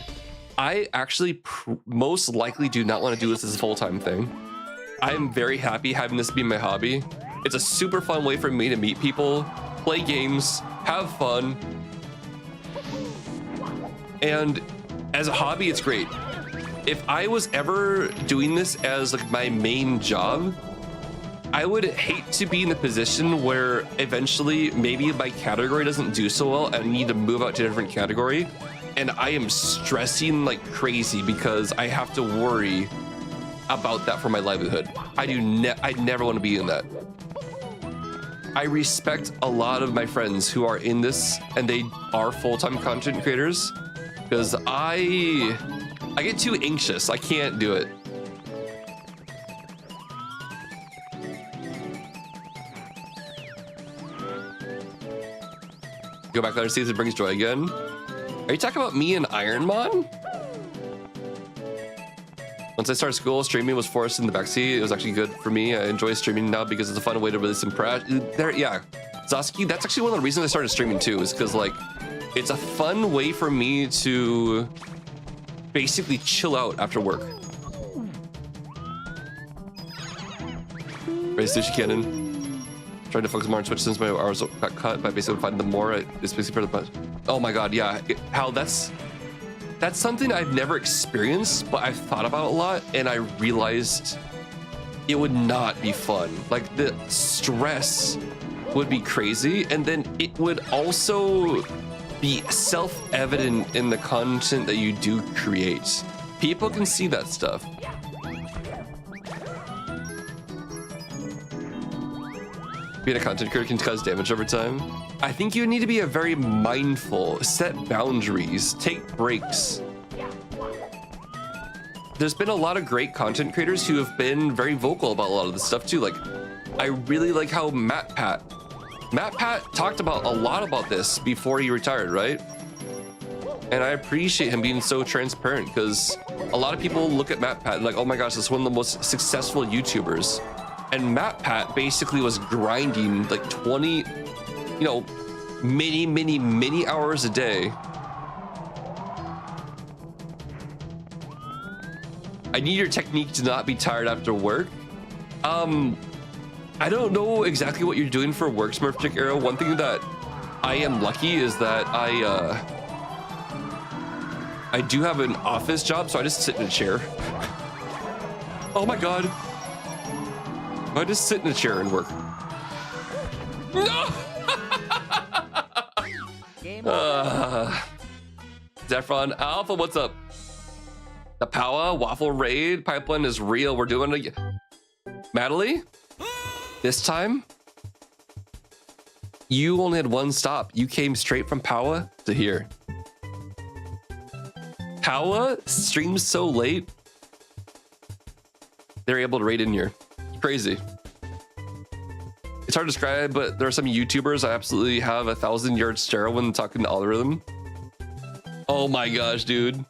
I actually most likely do not want to do this as a full-time thing. I am very happy having this be my hobby. It's a super fun way for me to meet people, play games, have fun. And as a hobby, it's great. If I was ever doing this as like my main job, I would hate to be in the position where eventually maybe my category doesn't do so well and I need to move out to a different category. And I am stressing like crazy because I have to worry about that for my livelihood. I never want to be in that. I respect a lot of my friends who are in this and they are full-time content creators because I get too anxious. I can't do it. Go back there and see if it brings joy again. Are you talking about me and Ironmon? Once I started school, streaming was forced in the backseat. It was actually good for me. I enjoy streaming now because it's a fun way to release impression. Yeah, Zosky, that's actually one of the reasons I started streaming too, is because like, it's a fun way for me to basically chill out after work. Raise Sushi Cannon. Trying to focus more on Twitch since my hours got cut, but basically find the more it's basically for the. Oh my god, yeah. How that's something I've never experienced, but I've thought about a lot, and I realized it would not be fun. Like the stress would be crazy, and then it would also be self-evident in the content that you do create. People can see that stuff. Being a content creator can cause damage over time. I think you need to be a very mindful, set boundaries, take breaks. There's been a lot of great content creators who have been very vocal about a lot of this stuff too. Like, I really like how MatPat talked about a lot about this before he retired, right? And I appreciate him being so transparent because a lot of people look at MatPat like, oh my gosh, that's one of the most successful YouTubers. And MatPat basically was grinding like 20, you know, many hours a day. I need your technique to not be tired after work. I don't know exactly what you're doing for work, Smurfchick Arrow. One thing that I am lucky is that I do have an office job, so I just sit in a chair. Oh my god. I just sit in a chair and work. No! Zephron Alpha, what's up? The Power Waffle Raid pipeline is real. We're doing it again. Madeline, this time, you only had one stop. You came straight from Power to here. Power streams so late, they're able to raid in here. Crazy. It's hard to describe, but there are some YouTubers I absolutely have 1,000-yard stare when talking to algorithm. Oh my gosh, dude.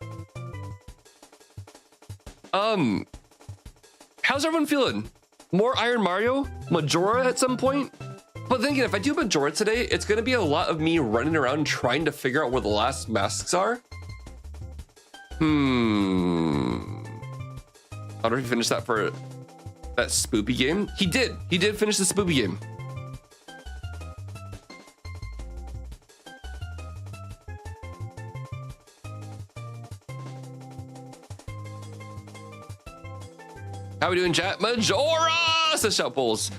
How's everyone feeling? More Iron Mario? Majora at some point? But then again, if I do Majora today, it's gonna be a lot of me running around trying to figure out where the last masks are. I don't know if he finished that for that spoopy game. He did finish the spoopy game. How we doing, chat? Majora says shout polls.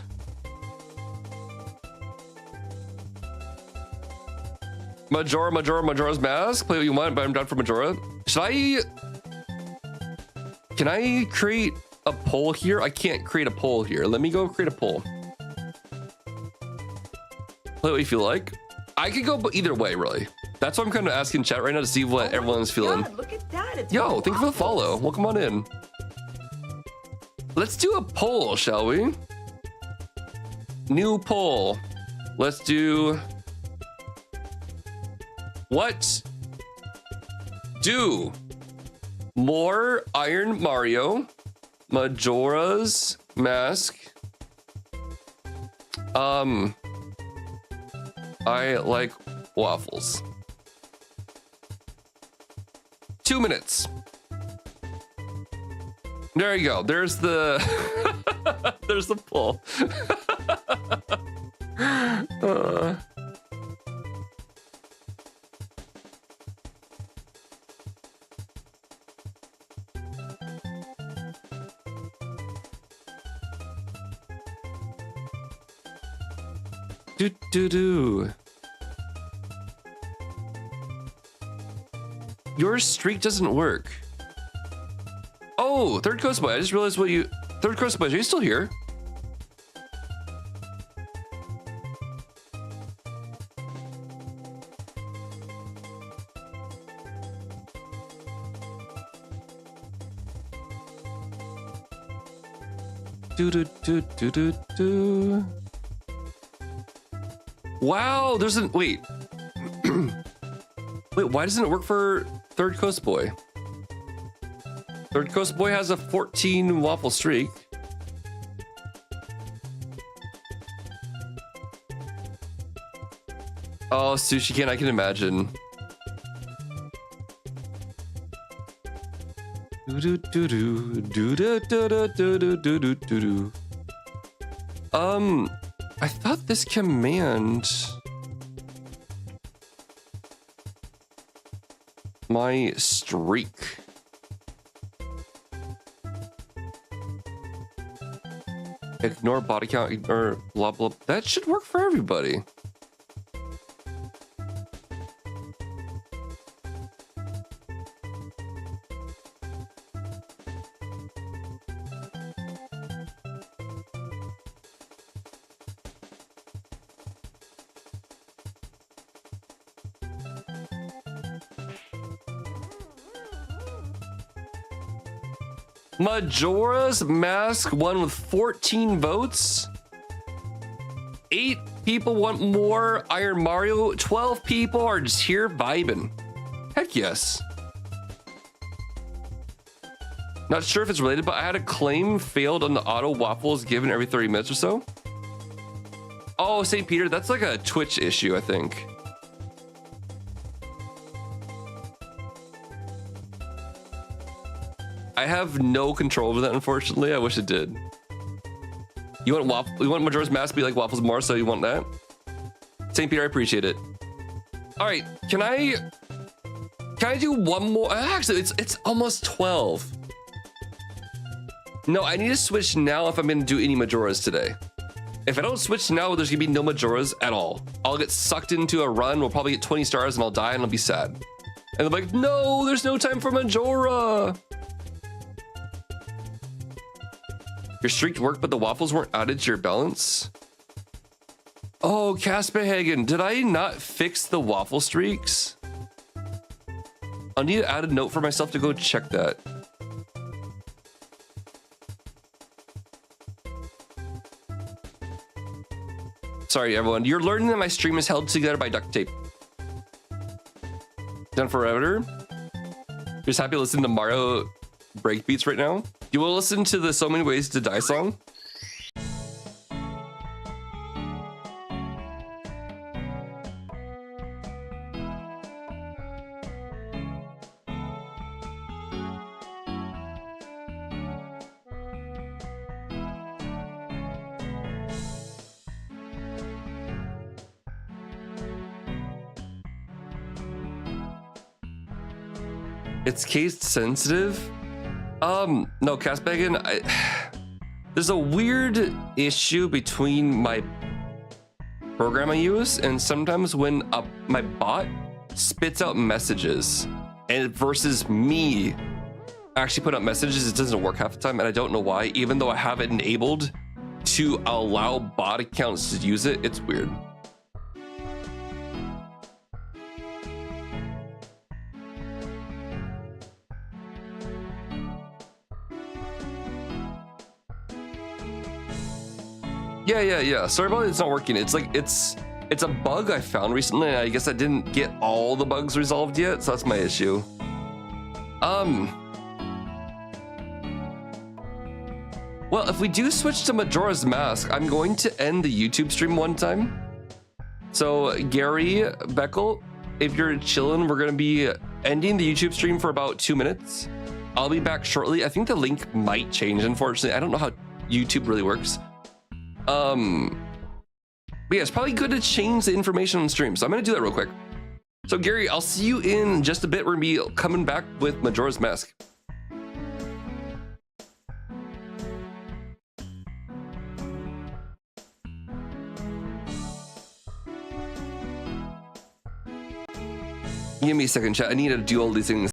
Majora's Mask. Play what you want, but I'm down for Majora. Can I create a poll here? I can't create a poll here. Let me go create a poll. Play what you feel like. I could go either way, really. That's what I'm kind of asking chat right now to see what everyone's feeling. God, look at that. It's Yo, thank you for the follow. Welcome on in. Let's do a poll, shall we? New poll. Let's do... What do more Iron Mario, Majora's Mask. I like waffles. 2 minutes. There you go. There's the there's the pull. Do. Your streak doesn't work. Oh, Third Coast Boy. I just realized what you... Third Coast Boy, are you still here? Do. Wow, there's an... Wait. Wait, why doesn't it work for Third Coast Boy? Third Coast Boy has a 14 waffle streak. Oh, Sushi Can, I can imagine. I thought this command... my streak. Ignore body count, ignore blah blah. That should work for everybody. Majora's Mask won with 14 votes. 8 people want more Iron Mario. 12 people are just here vibing. Heck yes. Not sure if it's related, but I had a claim failed on the auto waffles given every 30 minutes or so. Oh, St. Peter, that's like a Twitch issue, I think. I have no control over that, unfortunately. I wish it did. You want Majora's Mask to be like waffles more, so you want that? St. Peter, I appreciate it. All right, can I do one more? Actually, it's almost 12. No, I need to switch now if I'm gonna do any Majoras today. If I don't switch now, there's gonna be no Majoras at all. I'll get sucked into a run, we'll probably get 20 stars and I'll die and I'll be sad. And I'm like, no, there's no time for Majora. Your streak worked, but the waffles weren't added to your balance. Oh, Casperhagen, did I not fix the waffle streaks? I'll need to add a note for myself to go check that. Sorry, everyone. You're learning that my stream is held together by duct tape. Done forever. You're just happy to listen to Mario breakbeats right now. You will listen to the So Many Ways to Die song. It's case sensitive. No, Caspagan, there's a weird issue between my program I use and sometimes when my bot spits out messages and versus me actually put out messages, it doesn't work half the time, and I don't know why, even though I have it enabled to allow bot accounts to use it. It's weird. Yeah. Sorry about it, it's not working. It's like it's a bug I found recently, and I guess I didn't get all the bugs resolved yet, so that's my issue. Well, if we do switch to Majora's Mask, I'm going to end the YouTube stream one time. So Gary, Beckel, if you're chilling, we're gonna be ending the YouTube stream for about 2 minutes. I'll be back shortly. I think the link might change, unfortunately. I don't know how YouTube really works. But yeah, it's probably good to change the information on stream. So I'm gonna do that real quick. So Gary, I'll see you in just a bit. We're gonna be coming back with Majora's Mask. Give me a second, chat. I need to do all these things.